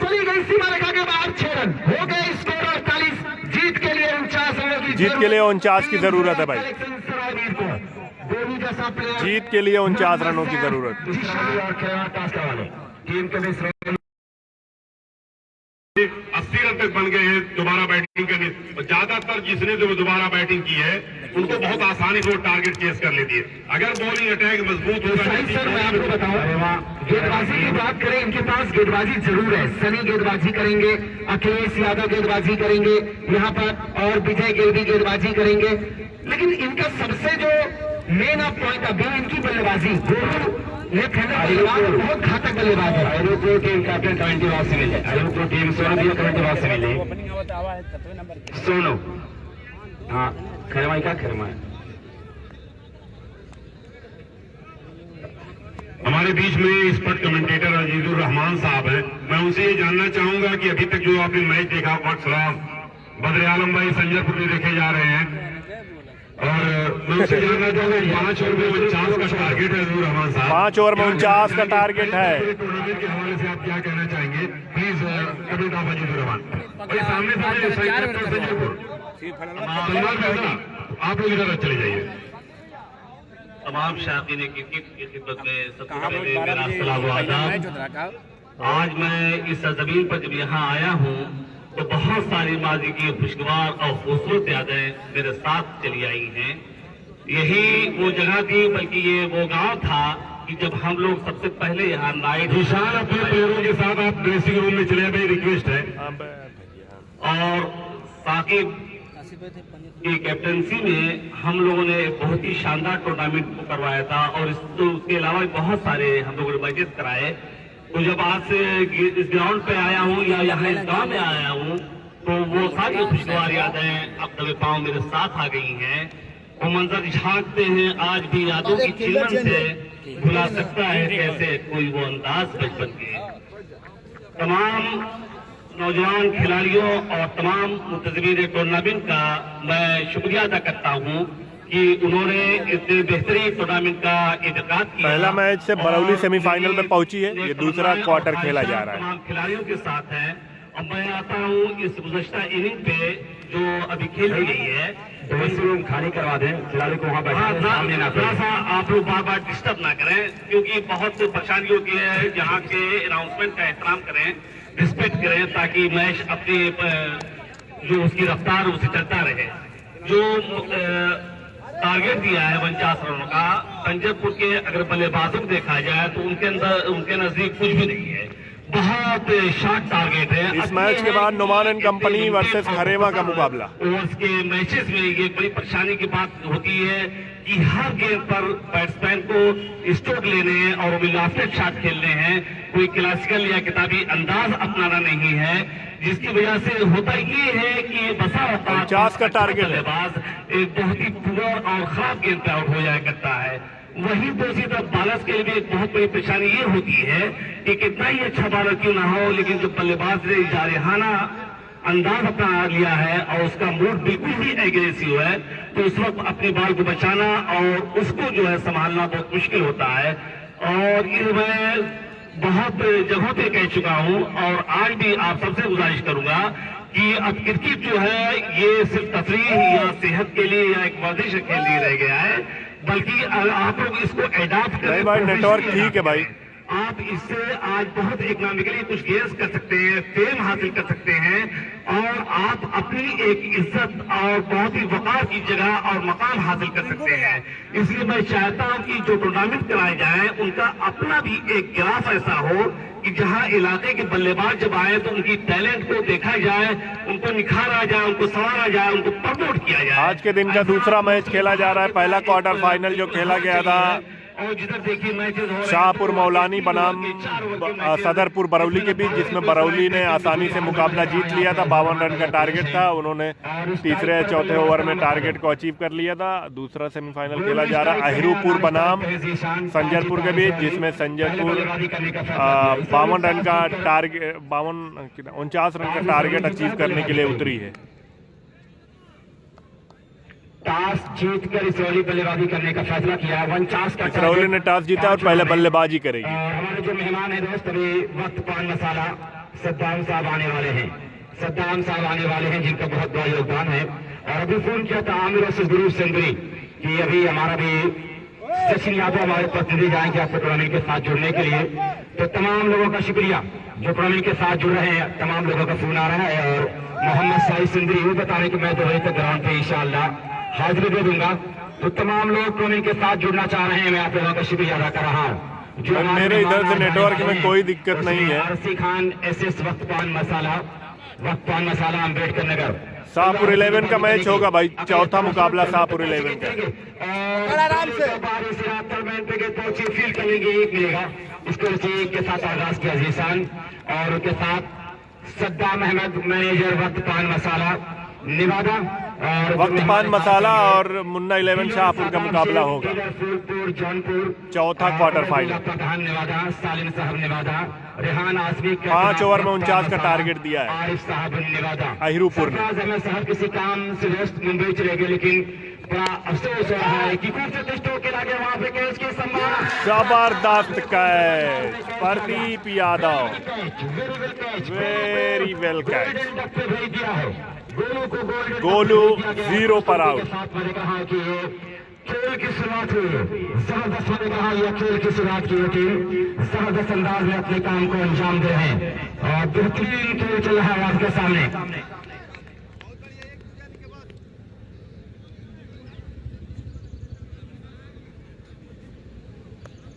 चली गई सीमा रेखा के बाहर। 6 रन हो गए, स्कोर 48। जीत के लिए 49 रनों की, जीत के लिए 49 की जरूरत है भाई। जीत के लिए 49 रनों की जरूरत। टीम के 80 रन तक बन गए हैं दोबारा बैटिंग करने। ज्यादातर जिसने जो दोबारा बैटिंग की है उनको बहुत आसानी से वो टारगेट चेस कर लेती है। अगर बॉलिंग अटैक मजबूत होगा। सर मैं आपको बताऊं, गेंदबाजी की बात करें, इनके पास गेंदबाजी जरूर है। सनी गेंदबाजी करेंगे, अखिलेश यादव गेंदबाजी करेंगे यहाँ पर, और विजय गेल भी गेंदबाजी करेंगे। लेकिन इनका सबसे जो मेन ऑफ पॉइंट अभी इनकी बल्लेबाजी, लेफ्ट हैंडर बल्लेबाज बहुत घातक बल्लेबाज है। आयोग को टीम कैप्टन 20 वाक से मिले, आयोग को टीम सोनो भी 20 वाक से मिले। सोनो, हाँ खरमाई का खरमाई। हमारे बीच में स्पोर्ट कमेंटेटर अजीजुर रहमान साहब हैं। मैं उनसे ये जानना चाहूंगा कि अभी तक जो आपने मैच देखा, बद्र आलम भाई संजयपुर में देखे जा रहे हैं, और मैं उनसे जानना चाहूंगा 5 ओवर में 49 का टारगेट है अजीजुर रहमान साहब। 5 ओवर में 49 का टारगेट है। टूर्नामेंट के हवाले से आप क्या कहना चाहेंगे? Please comment of Azizur Rahman. और सामने संजयपुर आप लोग इधर चले जाइए। तमाम शायकीन क्रिकेट की खिदमत में सबसे पहले मेरा सलाम आदाब। आज मैं इस जमीन पर जब यहाँ आया हूँ तो बहुत सारी माजी की खुशगवार और खूबसूरत यादें मेरे साथ चली आई हैं। यही वो जगह थी, बल्कि ये वो गांव था कि जब हम लोग सबसे पहले यहाँ नाइट। विशाल अपने प्लेयरों के साथ आप ड्रेसिंग रूम में चले गए, रिक्वेस्ट है। और साकिब की कैप्टनसी में हम लोगों ने बहुत ही शानदार टूर्नामेंट को करवाया था, और उसके अलावा बहुत सारे हम लोगों ने मैचेस कराए। तो जब आज से इस ग्राउंड पे आया हूँ या यहाँ इस गांव में आया हूँ तो वो सारी खुशगवार यादें अब दबे पाँव मेरे साथ आ गई हैं। वो मंजर झांकते हैं आज भी यादों की चिलमन से भुला सकता है कैसे कोई वो अंदाज बचपन के। तमाम नौजवान खिलाड़ियों और तमाम मुंतजमीन टूर्नामेंट का मैं शुक्रिया अदा करता हूँ कि उन्होंने इतने बेहतरीन टूर्नामेंट का इनेकाद किया। पहला मैच से बरौली सेमीफाइनल में पहुंची है, ये दूसरा क्वार्टर खेला जा रहा है। तमाम खिलाड़ियों के साथ है और मैं आता हूँ इस गुज़श्ता इनिंग पे जो अभी खेली गई है रूम खाली करवा दें, खिलाड़ी को वहाँ बैठने ना थोड़ा सा आप लोग बार बार डिस्टर्ब ना करें क्योंकि बहुत परेशानी होती है। जहाँ के अनाउंसमेंट का एहतराम करें, रिस्पेक्ट करें ताकि मैच अपनी जो उसकी रफ्तार उसे चलता रहे। जो टारगेट दिया है 49 रनों का, पंजाबपुर के अगर बल्लेबाजों को देखा जाए तो उनके नजदीक कुछ भी नहीं है, बहुत शॉर्ट टारगेट है। इस मैच के बाद नुमान एंड कंपनी वर्सेस खरेमा का मुकाबला। ओवर्स के मैचेस में ये बड़ी परेशानी की बात होती है कि हर गेंद पर बैट्समैन को स्ट्रोक लेने और मिलाफ्टेड शॉट खेलने हैं, कोई क्लासिकल या किताबी अंदाज अपनाना नहीं है, जिसकी वजह से होता ये है कि बसा रहता 50 का टारगेट है, एक बहुत ही पुअर और खराब गेंद पे आउट हो जाया करता है। वही दूसरी तरफ बालर्स के लिए भी एक बहुत बड़ी परेशानी ये होती है कि कितना ही अच्छा बालर क्यों ना हो, लेकिन जो बल्लेबाज ने जारहाना अंदाज अपना लिया है और उसका मूड बिल्कुल ही एग्रेसिव है, तो उस वक्त अपने बॉल को बचाना और उसको जो है संभालना बहुत मुश्किल होता है। और ये मैं बहुत जगहों पे कह चुका हूं और आज भी आप सबसे गुजारिश करूंगा कि अब क्रिकेट जो है ये सिर्फ तफरीह या सेहत के लिए या एक वर्जिश के लिए रह गया है, बल्कि आप लोग इसको एडॉप्ट करें। भाई नेटवर्क ठीक है भाई, आप इससे आज बहुत इकोनॉमिकली कुछ गेन्स कर सकते हैं, फेम हासिल कर सकते हैं और आप अपनी एक इज्जत और बहुत ही वकार की जगह और मकाम हासिल कर सकते हैं। इसलिए मैं चाहता हूं कि जो टूर्नामेंट कराए जाएं उनका अपना भी एक ग्राफ ऐसा हो कि जहां इलाके के बल्लेबाज जब आए तो उनकी टैलेंट को देखा जाए, उनको निखारा जाए, उनको संवारा जाए, उनको प्रमोट किया जाए। आज के दिन का दूसरा मैच खेला जा रहा है। पहला क्वार्टर फाइनल जो खेला गया था और जिधर देखिए मैचेस हो रहे हैं शाहपुर मौलानी बनाम सदरपुर बरौली के बीच, जिसमें बरौली ने आसानी से मुकाबला जीत लिया था। 52 रन का टारगेट था, उन्होंने तीसरे चौथे ओवर में टारगेट को अचीव कर लिया था। दूसरा सेमीफाइनल खेला जा रहा है अहिरूपुर बनाम संजरपुर के बीच, जिसमें संजरपुर 52 रन का टारगेट 49 रन का टारगेट अचीव करने के लिए उतरी है। टॉस जीतकर इसरौली बल्लेबाजी करने का फैसला किया है। 49 का इसरौली ने टॉस जीता और पहले बल्लेबाजी करेगी। हमारे जो मेहमान है दोस्त, अभी वक्त पान मसाला सद्दाम साहब आने वाले हैं। सद्दाम साहब आने वाले हैं जिनका बहुत बड़ा योगदान है। और अभी फोन किया था आमिर और सिंदरी कि अभी हमारा भी सचिन यादव हमारे प्रतिनिधि जाएंगे आपके टूर्नामेंट के साथ जुड़ने के लिए। तो तमाम लोगों का शुक्रिया जो टूर्नामेंट के साथ जुड़ रहे हैं, तमाम लोगों का फोन आ रहा है। और मोहम्मद साहिद सिंदरी वो बता रहे कि मैं 2 बजे तक ग्राउंड पे इंशाअल्लाह हाजिरी दे दूंगा। तो तमाम लोग टूर्नामेंट के साथ जुड़ना चाह रहे हैं, मैं आप लोगों का शुक्रिया अदा कर रहा हूँ। जो मेरे इधर से नेटवर्क में कोई दिक्कत नहीं है। आरसी खान SS वक्त पान मसाला अम्बेडकर नगर। शाहपुर 11 का मैच होगा भाई, चौथा मुकाबला शाहपुर 11 का। आराम से फील करेंगे, एक मिलेगा इसको के साथ आगाज किया जीसान और उनके साथ सद्दाम अहमद मैनेजर वक्त पान मसाला निवादा और वक्त पान मसाला और मुन्ना 11 शाहपुर का मुकाबला होगा। जौनपुर चौथा क्वार्टर फाइनल। प्रधान निवादा, सालिम साहब निवादा, रेहान आसमी 5 ओवर में 49 का टारगेट दिया है आरिफ साहब निवादा। अहिरूपुर ने। अहमद साहब किसी काम से व्यस्त मुंबई चले गए, लेकिन बड़ा अफसोस हो रहा है कि खूबसूरत स्ट्रोक के आगे वहां पे कैच की संभावना। जबरदस्त catch Pradeep Yadav, very well catch. भेज दिया है गोलू 0 पर आउट। मैंने कहा कि ये खेल की शुरुआत हुई, जबरदस्त। मैंने कहा यह खेल की शुरुआत की टीम जबरदस्त अंदाज में अपने काम को अंजाम दे रहे हैं और बेहतरीन खेल चल रहा है आपके सामने।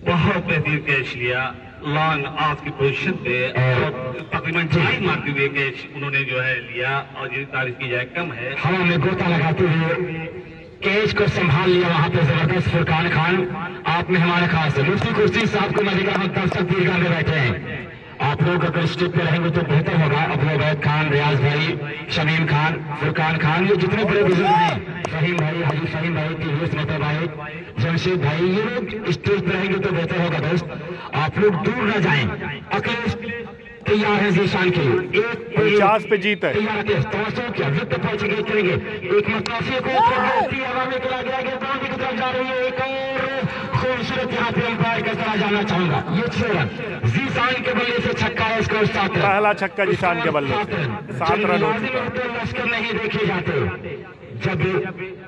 बहुत बेहतरीन कैच लिया, लॉन्ग ऑफ की पोजीशन पे और तकरीबन 4 मारते हुए कैच उन्होंने जो है लिया और जितनी तारीफ की जाए कम है। हवा में गोता लगाते हुए कैच को संभाल लिया वहां पे जबरदस्त फुरकान खान। आप मेहमान खास है मुफ्ती कुर्सी साहब को मैं देख रहा हूँ दर्शक दीर्घा में बैठे हैं। आप लोग अगर स्टेज पे रहेंगे तो बेहतर होगा। अबू उबैद खान, रियाज भाई, शमीम खान, फुरकान खान, ये जितने बड़े बुजुर्ग हैं, फहीम भाई, हाजी फहीम भाई, टीवीएस मोटर भाई, जमशेद भाई, ये लोग स्टेज पे रहेंगे तो बेहतर होगा। दोस्त आप लोग दूर न जाएं। अखिलेश तैयार है जीशान के लिए 50 पे जीत है। तैयार है तवज्जो क्या विकेट पहुंचेंगे करेंगे एक मताफी को हवा में चला गया बाउंड्री की तरफ जा रही है। एक और खूबसूरत यहाँ पे अंपायर का तरह जाना चाहूंगा। ये 6 रन जीशान के बल्ले से छक्का है। Score 7 run. पहला छक्का जीशान के बल्ले से 7 रन हो चुका। लश्कर नहीं देखे जाते। जब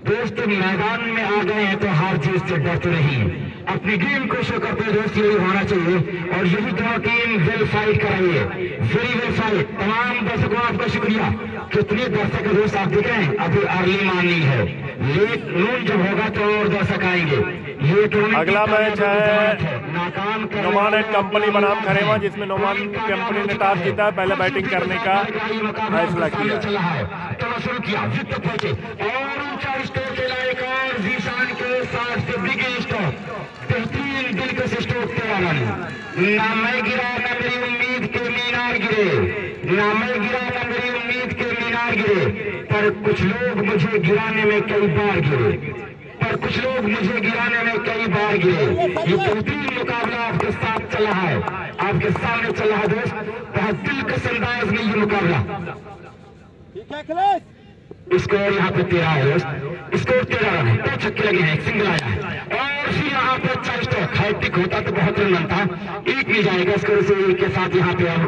दोस्त मैदान में आ गए हैं तो हार जीत से डरते नहीं, अपनी गेम को शो करते हैं। दोस्त यही होना चाहिए और यही दोनों टीम वेल फाइट कर रही है, वेरी वेल फाइट। तमाम दर्शकों आपका शुक्रिया। कितने दर्शक दोस्त आप देख रहे हैं। अभी अर्ली मॉर्निंग है, लेट नून जब होगा तो और दर्शक आएंगे। ये अगला मैच है नोमान एंड कंपनी बनाम खरेमा, जिसमें नोमान कंपनी ने टॉस जीता है। पहले बैटिंग करने का फैसला किया। शुरू किया विकेट पहुंचे और ऊंचा स्टोर खेला एक और जीशान के साथ से बिग स्टॉप, बेहतरीन दिलकश स्टोक तैयार। ना मैं गिरा ना मेरी उम्मीद के मीनार गिरे, ना मैं गिरा ना मेरी उम्मीद के मीनार गिरे, पर कुछ लोग मुझे गिराने में कई बार गिरे, पर कुछ लोग मुझे गिराने में कई बार गिरे। ये बेहतरीन मुकाबला आपके साथ चला है, आपके सामने चला है दोस्त। बहुत दिलकश अंदाज में ये मुकाबला। स्कोर यहाँ पे 13 है दोस्त। स्कोर 13 रन है। 2 छक्के लगे हैं, एक सिंगल आया है और फिर यहाँ पे अच्छा स्टॉक हैट्रिक होता तो बहुत रन बनता। एक मिल जाएगा स्कोर से एक के साथ। यहाँ पे अब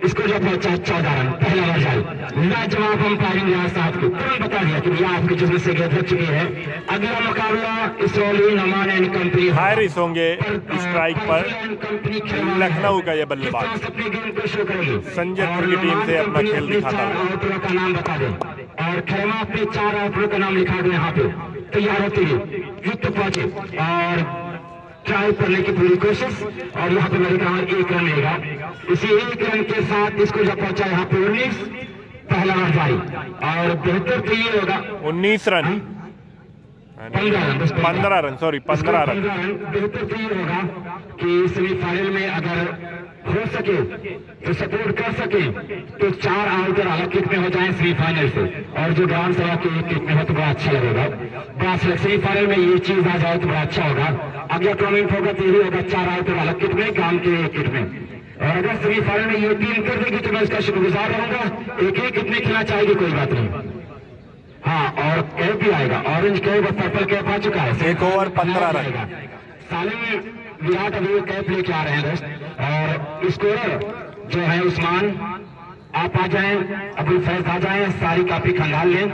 इसको जो पहुंचा 14 रन। पहला ओवर जाए लाजवाब अंपायरिंग यहाँ साथ को तुरंत बता दिया कि भैया आपकी जिसमें से गेंद लग चुकी है। अगला मुकाबला इस नोमान एंड कंपनी हारिस होंगे स्ट्राइक पर। लखनऊ का ये बल्लेबाज अपने गेम को शो करेगी। संजयपुर की टीम से अपना खेल दिखाता है। आउटरों का नाम बता दें और खैमा पे 4 आउटरों का नाम लिखा दें। यहाँ पे तैयार होते हुए विकेट पहुंचे और ट्राई करने की पूरी कोशिश। और यहाँ पे मेरे कहा 1 रन मिलेगा। इसी 1 रन के साथ इसको जब पहुंचा यहाँ पे 19, पहला ओवर जारी और बेहतर तो ये होगा 19 रन 15 रन सॉरी 15 रन। बेहतर तो ये होगा कि सेमीफाइनल में अगर हो सके तो सपोर्ट कर सके तो 4 आउट और अलग किट में हो जाए सेमीफाइनल से, और जो ग्राम सभा के एक किट में हो तो बड़ा अच्छा लगेगा। बस सेमीफाइनल में ये चीज आ जाए तो बड़ा अच्छा होगा। अगला टूर्नामेंट होगा तो यही होगा 4 आउट और अलग किट में, ग्राम के एक किट में। और अगर सेमीफाइनल में ये टीम कर देगी तो मैं इसका शुक्रगुजार रहूंगा। एक किट में खेलना चाहेगी कोई बात नहीं। हाँ, और कैप भी आएगा, ऑरेंज कैप और पर्पल कैप आ चुका है। 1 ओवर 15 रन। साले में विराट अभी कैप लेके आ रहे हैं दोस्त। और स्कोरर जो है उस्मान, आप आ जाएं, अबुल फैज आ जाएं, सारी कापी खंगाल लें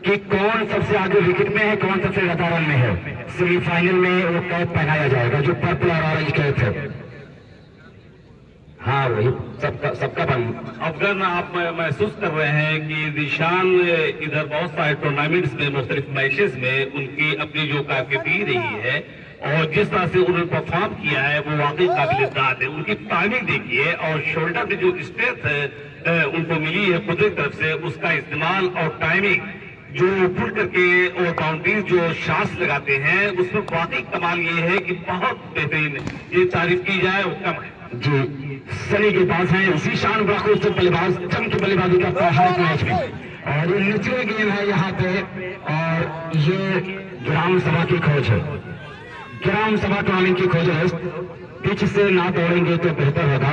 कि कौन सबसे आगे विकेट में है, कौन सबसे ज्यादा रन में है। सेमीफाइनल में वो कैप पहनाया जाएगा जो पर्पल और ऑरेंज कैप है। हाँ वही सबका अफगान आप महसूस कर रहे हैं कि जीशान इधर बहुत सारे टूर्नामेंट्स में मुख्तलिफ मैचेस में उनकी अपनी जो कारकर्दगी रही है और जिस तरह से उन्होंने परफॉर्म किया है वो वाकई काबिल दाद है। उनकी टाइमिंग देखिए और शोल्डर में जो स्ट्रेंथ है उनको मिली है खुद की तरफ से, उसका इस्तेमाल और टाइमिंग जो पुट करके और बाउंड्रीज जो शॉट्स लगाते हैं उसमें वाकई कमाल ये है कि बहुत बेहतरीन। ये तारीफ की जाए वो कम है जी। सनी के पास है जीशान बड़ा खूबसूरत बल्लेबाज, जम की बल्लेबाजी करता है हर मैच में और ये निचले गेम है यहाँ पे। और ये ग्राम सभा की खोज है, ग्राम सभा टूर्नामेंट की खोज है। पिच से ना दौड़ेंगे तो बेहतर होगा,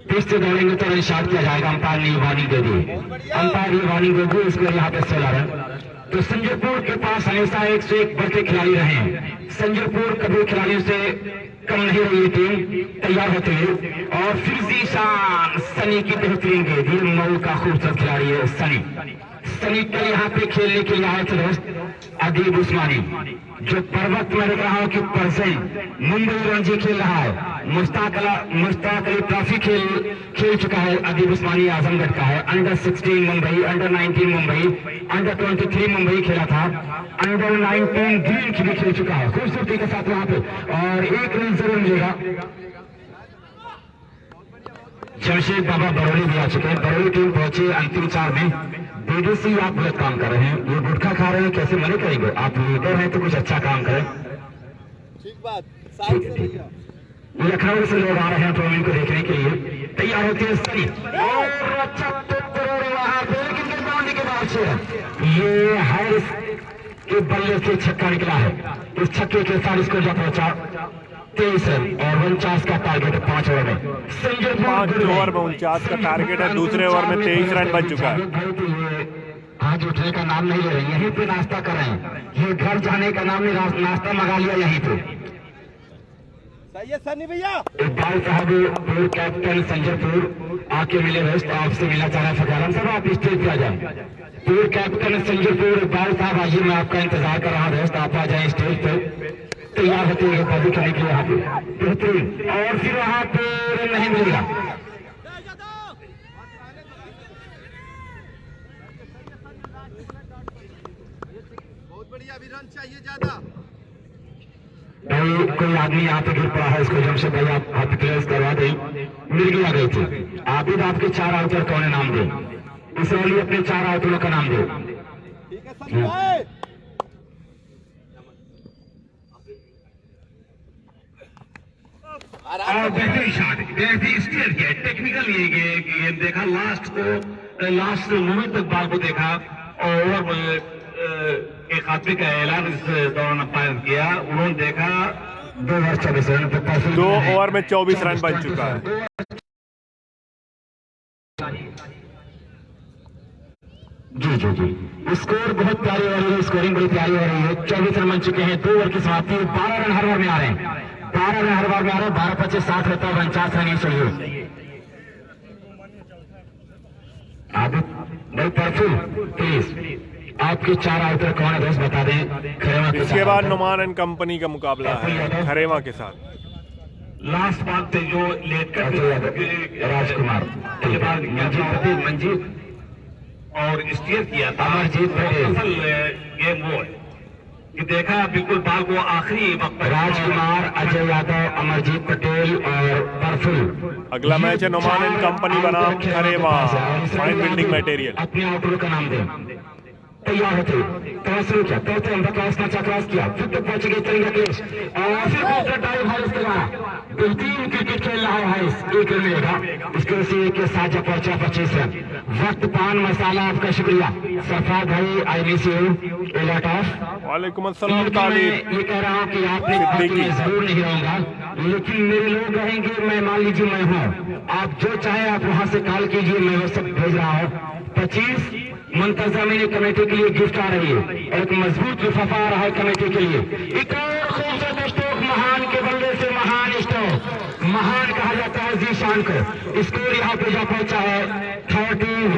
पिच से दौड़ेंगे तो रन शॉट किया जाएगा। अंपायर ने वार्निंग दे दी, अंपायर ने वार्निंग दे दी। इसको यहाँ पे 16 रन। तो संजयपुर के पास हमेशा 101 बढ़ते खिलाड़ी रहे हैं। संजयपुर कभी खिलाड़ियों से कम नहीं रही टीम। तैयार होते हैं और फिर जीशान सनी की बेहतरीन गेंद। ये मऊ का खूबसूरत खिलाड़ी है सनी। सनी कल यहाँ पे खेलने के लिए आए थे दोस्त अदीब उस्मानी, जो पर्वत में रहा हूँ कि परसेंट मुंबई रणजी खेल रहा है। मुश्ताक अली ट्रॉफी खेल चुका है। अदीब उस्मानी आजमगढ़ का है। Under 16 Mumbai, under 19 Mumbai, under 23 Mumbai खेला था। अंडर 19 ग्रीन की भी खेल चुका है खूबसूरती के साथ वहां पे। और 1 रन जरूर मिलेगा। जमशेद बाबा बरौली भी आ चुके हैं। बरौली टीम पहुंचे अंतिम 4 में बीडीसी आप गलत काम कर रहे हैं, ये गुटखा खा रहे हैं, कैसे मना करेंगे? आप लीडर हैं तो कुछ अच्छा काम करें। ठीक बात, साइड से भैया। लखनऊ से लोग आ रहे हैं टूर्नामेंट को देखने के लिए, तैयार होते हैं सनी और अच्छा वहां पे, लेकिन बाउंड्री के बाद से ये हैरिस के बल्ले से छक्का निकला है। इस छक्के के साथ इसको जा पहुंचा 23 रन और 49 का टारगेट 5 ओवर में। 5 ओवर में 49 का टारगेट है, दूसरे ओवर में 23 रन बन चुका है। आज उठने का नाम नहीं ले रहे, यहीं पे नाश्ता कर रहे हैं, ये घर जाने का नाम नहीं, नाश्ता मंगा लिया यहीं पे। सही है सनी भैया। इकबाल साहब पूर्व कैप्टन संजयपुर आके मिले रेस्ट, आपसे मिलना चाह रहे हैं फकाराम साहब, आप स्टेज पे आ जाए। पूर्व कैप्टन संजयपुर इकबाल साहब आइए, मैं आपका इंतजार कर रहा हूँ रेस्ट, आप आ जाए स्टेज पे, तैयार होते हैं बाजी करने के लिए यहाँ पे बेहतरीन। और फिर वहाँ पे नहीं मिलेगा, बहुत बढ़िया, अभी रन चाहिए ज्यादा। भाई कोई आदमी यहाँ पे गिर पड़ा है, इसको जमशेद भाई आप प्लेस करवा दें। मिर्गी आ गई थी, आबिद आपके 4 आउटर कौन नाम दे, इस ओली अपने 4 आउटरों का नाम दे। ठीक है सनी भाई। और बेहतरीन शॉट, बेहतरीन स्टीयर किया, टेक्निकल ये गेम देखा, लास्ट मोमेंट तक बॉल को देखा और एक आदमी का ऐलान इस दौरान अंपायर किया, उन्होंने देखा 2 ओवर 24 रन पे 2 ओवर में 24 रन बन चुका है। जी जी जी, स्कोर बहुत प्यारी हो रही है, स्कोरिंग बड़ी प्यारी हो रही है। 24 रन बन चुके हैं, 2 ओवर की समाप्ति, 12 रन हर ओवर में आ रहे हैं, 12 रन हर ओवर में आ रहे हैं, 12-25 60 होता है, 49 रन चाहिए। भाई परफुल प्लीज आपके 4 आउटर कौन है दोस्त बता दें। खरेमा के इसके बाद नुमान एंड कंपनी का मुकाबला है खरेमा के साथ। लास्ट बात पे जो लेट कर राजकुमार मंजीत और स्टीयर किया था, अमरजीत पटेल। असल गेम वो है कि देखा बिल्कुल बॉल को आखिरी वक्त, राजकुमार, अजय यादव, अमरजीत पटेल और परफुल। अगला मैच है नुमान एंड कंपनी बनाम खरेमा, फाइन बिल्डिंग मटेरियल। अपने आउटरों का नाम दें, तैयार होते क्रॉस शुरू किया, कहते हैं क्रॉस नाचा, क्रॉस किया, फिर तक पहुंच गए तिरंगा केस और फिर दूसरा टाइम हारिस के द्वारा बेहतरीन क्रिकेट खेल रहा है हारिस, 1 रन मिलेगा इसके से के साथ जब पहुंचा 25 रन। वक्त पान मसाला, आपका शुक्रिया सरफराज भाई, I miss U a lot of. वालेकुम अस्सलाम। ये कह रहा हूँ कि आपने जरूर नहीं रहूंगा, लेकिन मेरे लोग रहेंगे, मैं मान लीजिए मैं हूँ, आप जो चाहे आप वहां से कॉल कीजिए, मैं वो सब भेज रहा हूँ। 25 मुंतजमीन कमेटी के लिए गिफ्ट आ रही है, एक मजबूत लिफाफा आ रहा है कमेटी के लिए। एक और खूबसूरत स्ट्रोक, महान के बल्ले से महान स्ट्रोक, महान कहा जाता है जीशान को। स्कोर यहाँ पे जा पहुंचा है 31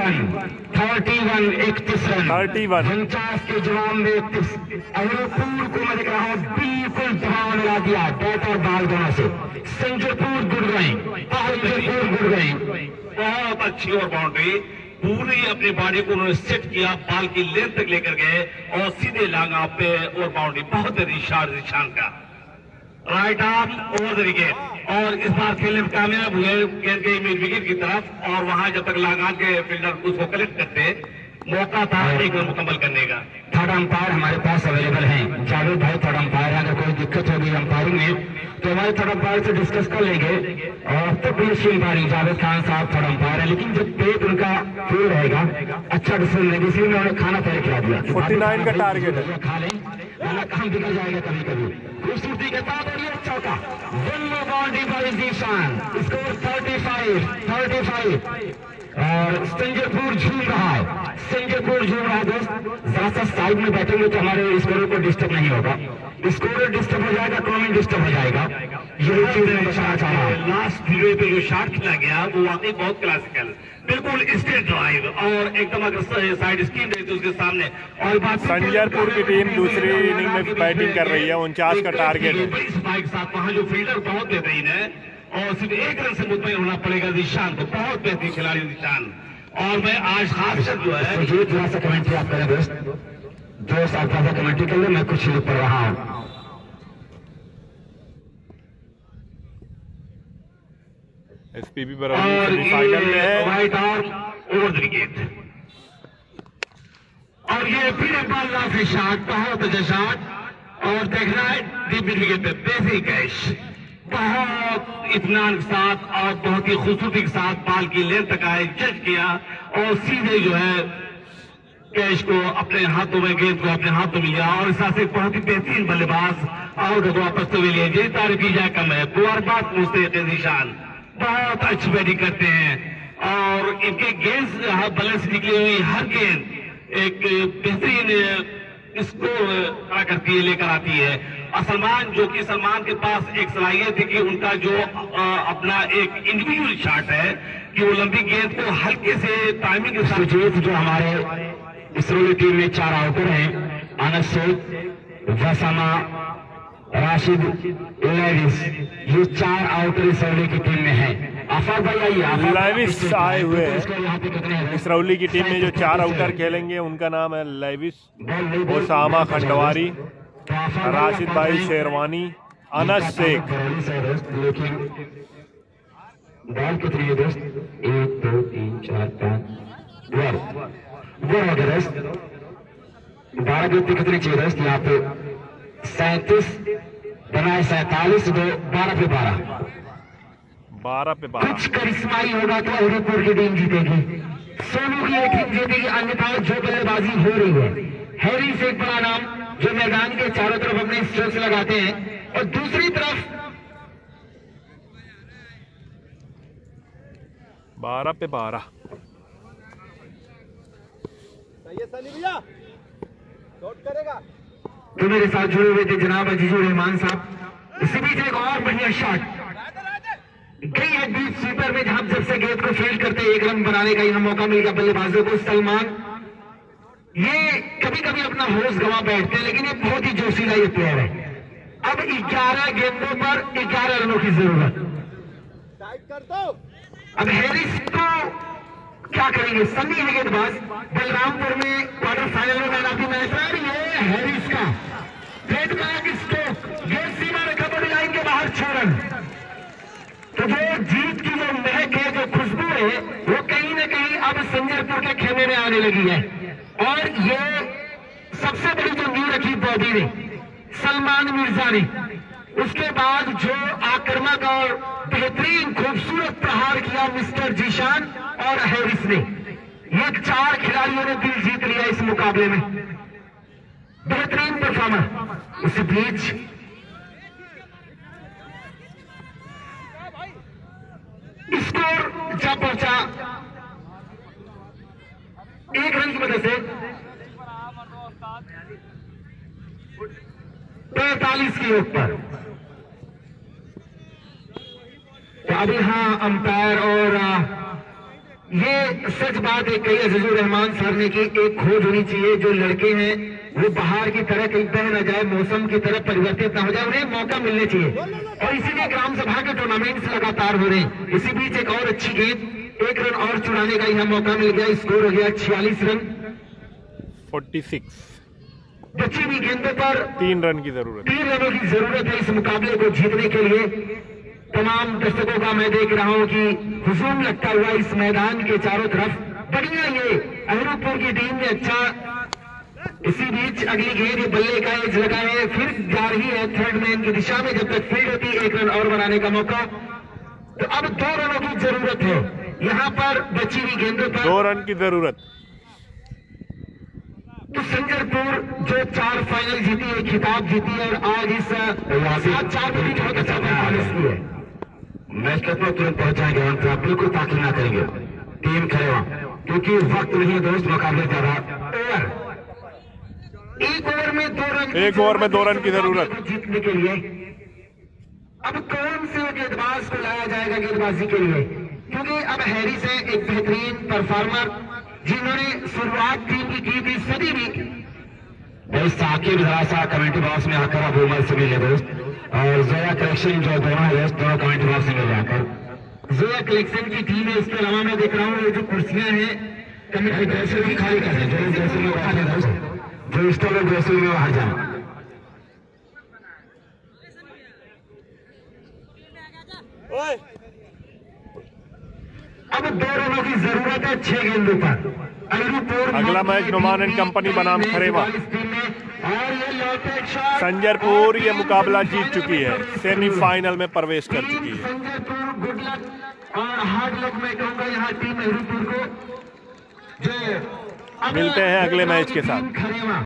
31 रन, 49 के जवाब में 31। अहिरोपुर को मैं दिख रहा हूँ बिल्कुल धावा मिला दिया, बैट और बॉल दोनों से। संजयपुर गुड़ गए, गुड़ गए, बहुत अच्छी और बाउंड्री, पूरी अपनी बॉडी को उन्होंने सेट किया, बॉल की लेंथ तक लेकर गए और सीधे लांगा पे और बाउंड्री, बहुत निशान का right arm over the wicket. और इस बार खेलने में कामयाब हुए, गेंद गई मिड विकेट की तरफ और वहां जब तक लांगा के फील्डर उसको कलेक्ट करते, मौका था एक रन मुकम्मल करने का। थर्ड अंपायर हमारे पास अवेलेबल हैं, जावेद भाई थर्ड अंपायर है, अगर कोई दिक्कत होगी अंपायरिंग में तो हमारे थर्ड अंपायर से डिस्कस कर लेंगे। और तो पुलिस अंपायरिंग जावेद खान साहब थर्ड अंपायर है, लेकिन जब पेट उनका फुल रहेगा अच्छा डिसीजन लेंगे, इसलिए मैं उन्हें खाना तय करा दिया। 49 का टारगेट है, खा लें वरना काम बिगड़ जाएगा कभी कभी। खूबसूरती के साथ और ये चौका, one boundary by Zeeshan, score 35। और संजयपुर झूम रहा है, संजयपुर झूम रहा है दोस्त। जरा सा साइड में बैठेंगे तो हमारे स्कोर को डिस्टर्ब नहीं होगा, स्कोर डिस्टर्ब हो जाएगा, टूर्नामेंट डिस्टर्ब हो जाएगा। यही चीज मैं बताना चाह रहा हूँ। लास्ट पीरियड पे जो शॉट खेला गया वो वाकई बहुत क्लासिकल, बिल्कुल स्ट्रेट ड्राइव और एकदम अगर साइड स्कीम रहती उसके सामने। और बात संजयपुर की टीम दूसरी इनिंग में बैटिंग कर रही है, 49 का टारगेट है। बड़ी सफाई के साथ वहां जो फील्डर बहुत बेहतरीन है और सिर्फ 1 रन से मुतमईन होना पड़ेगा निशान को, बहुत बेहतरीन खिलाड़ी निशान। और मैं आज खासकर जो है थोड़ा सा कमेंट्री आप करें दोस्त, दोस्त आप थोड़ा सा कमेंट्री कर ले, मैं कुछ नहीं पढ़ रहा हूँ। एसपीबी बराबर सेमीफाइनल में है। Right arm over the wicket, और ये फिर एक बार लाफी शॉट, बहुत अच्छा शॉट। और देख रहा है डीप मिड विकेट पे देसी कैश, बहुत इत्मीनान के साथ और बहुत ही खूबसूरती के साथ बाल की लेंथ तक आए, जज किया और सीधे जो है कैश को अपने हाथों में, गेंद को अपने हाथों में लिया और इस तरह से बहुत ही बेहतरीन बल्लेबाज आउट वापस तो लिए। ये तारीफ की जाए कम है। मुबारकबाद पूछते निशान, बहुत अच्छी बैटिंग करते हैं और इनके गेंद बल्ले से निकली हुई हर गेंद एक बेहतरीन स्कोर खड़ा करती है, लेकर आती है। और सलमान, जो कि सलमान के पास एक सलाहियत है कि उनका जो अपना एक इंडिविजुअल शॉट है कि वो लंबी गेंद को हल्के से टाइमिंग के साथ, जो हमारे इसरोली टीम में 4 आउटर हैं, अनस शेख, वसामा, राशिद, लेविस, ये 4 आउटर इसरौली की टीम में हैं। आफर भाई आइए। लेविस आए हुए हैं इसरौली की टीम में। जो 4 आउटर खेलेंगे उनका नाम है लेविस, ओसामा खंडवारी, राशिद भाई शेरवानी, अनस शेख। लेकिन बॉल कितनी है दोस्त? 1 2 3 4 5 12 हो गया दोस्त। 12 गिनती कितनी चाहिए दोस्त? यहाँ पे 37 बनाए, 47 2 12 पे 12 पे 12। कुछ करिश्माई होगा तो हरिपुर की टीम जीतेगी, सोनू की ये टीम जीतेगी। अन्यथा जो बल्लेबाजी हो रही है, हैरिस एक बड़ा नाम जो मैदान के चारों तरफ अपने स्ट्रोक्स लगाते हैं और दूसरी तरफ 12 पे 12। सही है सनी भैया, शॉट करेगा। तो मेरे साथ जुड़े हुए थे जनाब अजीजुर रहमान साहब। इसी बीच एक और बढ़िया शॉट गई है बीच स्वीपर में, जहां जब से गेंद को फील्ड करते 1 रन बनाने का यहां मौका मिल गया बल्लेबाजों को। सलमान ये कभी कभी अपना होश गंवा बैठते हैं, लेकिन ये बहुत ही जोशीला ये प्लेयर है। अब 11 गेंदों पर 11 रनों की जरूरत। टाइट कर दो। अब हैरिस को क्या करेंगे? सनी है गेंदबाज, बलरामपुर में क्वार्टर फाइनल में मैन ऑफ द मैच है। ये हैरिस का ट्रेडमार्क स्ट्रोक, गेंद सीमा रेखा बॉडी लाइन के बाहर 6 रन। तो जो जीत की जो महक है, जो खुशबू है, वो कहीं ना कहीं अब संजरपुर के खेमे में आने लगी है। और ये सबसे बड़ी जो नींव रखी बॉडी ने, सलमान मिर्जा ने, उसके बाद जो आक्रामक और बेहतरीन खूबसूरत प्रहार किया मिस्टर जीशान और हैरिस ने, ये 4 खिलाड़ियों ने दिल जीत लिया इस मुकाबले में। बेहतरीन परफॉर्मर। इस बीच स्कोर जब पहुंचा 1 रन की वजह से 45 के ऊपर। तो अभी हाँ अंपायर और ये सच बात है कही अजीजुर रहमान सर ने कि एक खोज होनी चाहिए, जो लड़के हैं वो बाहर की तरह कहीं बह न जाए, मौसम की तरह परिवर्तित ना हो जाए, उन्हें मौका मिलने चाहिए। और इसीलिए ग्राम सभा के टूर्नामेंट्स लगातार हो रहे हैं। इसी बीच एक और अच्छी गेंद, 1 रन और चुराने का यह मौका मिल गया। स्कोर हो गया 46 रन 46। बची हुई गेंदों पर 3 रन की जरूरत। 3 रनों की जरूरत है इस मुकाबले को जीतने के लिए। तमाम दर्शकों का मैं देख रहा हूं कि हुजूम लगता हुआ इस मैदान के चारों तरफ। बढ़िया ये अहमदपुर की टीम ने अच्छा। इसी बीच अगली गेंद ये बल्ले का एज लगा है, फिर जा रही है थर्ड मैन की दिशा में। जब तक फील्ड होती 1 रन और बनाने का मौका। तो अब 2 रनों की जरूरत है यहां पर बची हुई गेंदों पर। 2 रन की जरूरत। तो संजरपुर जो 4 फाइनल जीती है, खिताब जीती है, और आज इस 7-4 में भी बहुत अच्छा परफॉर्मेंस की है। मैच के पर तुरंत पहुंचाएंगे हम, तो बिल्कुल ताकीद ना करेंगे। टीम खड़े वहां, क्योंकि वक्त नहीं है दोस्त, मुकाबले जा रहा। ओवर 1 ओवर में 2 रन। 1 ओवर में 2 रन की जरूरत जीतने के लिए। अब कौन से गेंदबाज को लाया जाएगा गेंदबाजी के लिए? क्योंकि अब हैरिस है एक बेहतरीन परफॉर्मर, जिन्होंने शुरुआत टीम की थी सदी भी। भाई साकिब जरा सा कमेंट्री बॉक्स में आकर अब उमर से मिले दोस्त, और जोया कलेक्शन जो दोनों है दोस्त, दोनों कमेंट्री बॉक्स में मिल जाकर। जोया कलेक्शन की टीम है। इसके अलावा मैं देख रहा हूँ ये जो कुर्सियां हैं कमेंट्री बॉक्स में भी खाली कर दें, जो जैसे में उठा लें दोस्त, जो स्टॉल है जैसे में बाहर जाए। अब 2 रनों की जरूरत है 6 गेंदों पर। अगला मैच नुमान एंड कंपनी बनाम खरेवा। और ये लौटेड शॉट संजरपुर ये मुकाबला जीत चुकी है, सेमीफाइनल में प्रवेश कर चुकी है। संजयपुर गुड लक और हार्ड लक मैं कहूंगा यहाँ टीम अहिरुपुर को, जो मिलते हैं अगले मैच के साथ। खरेवा।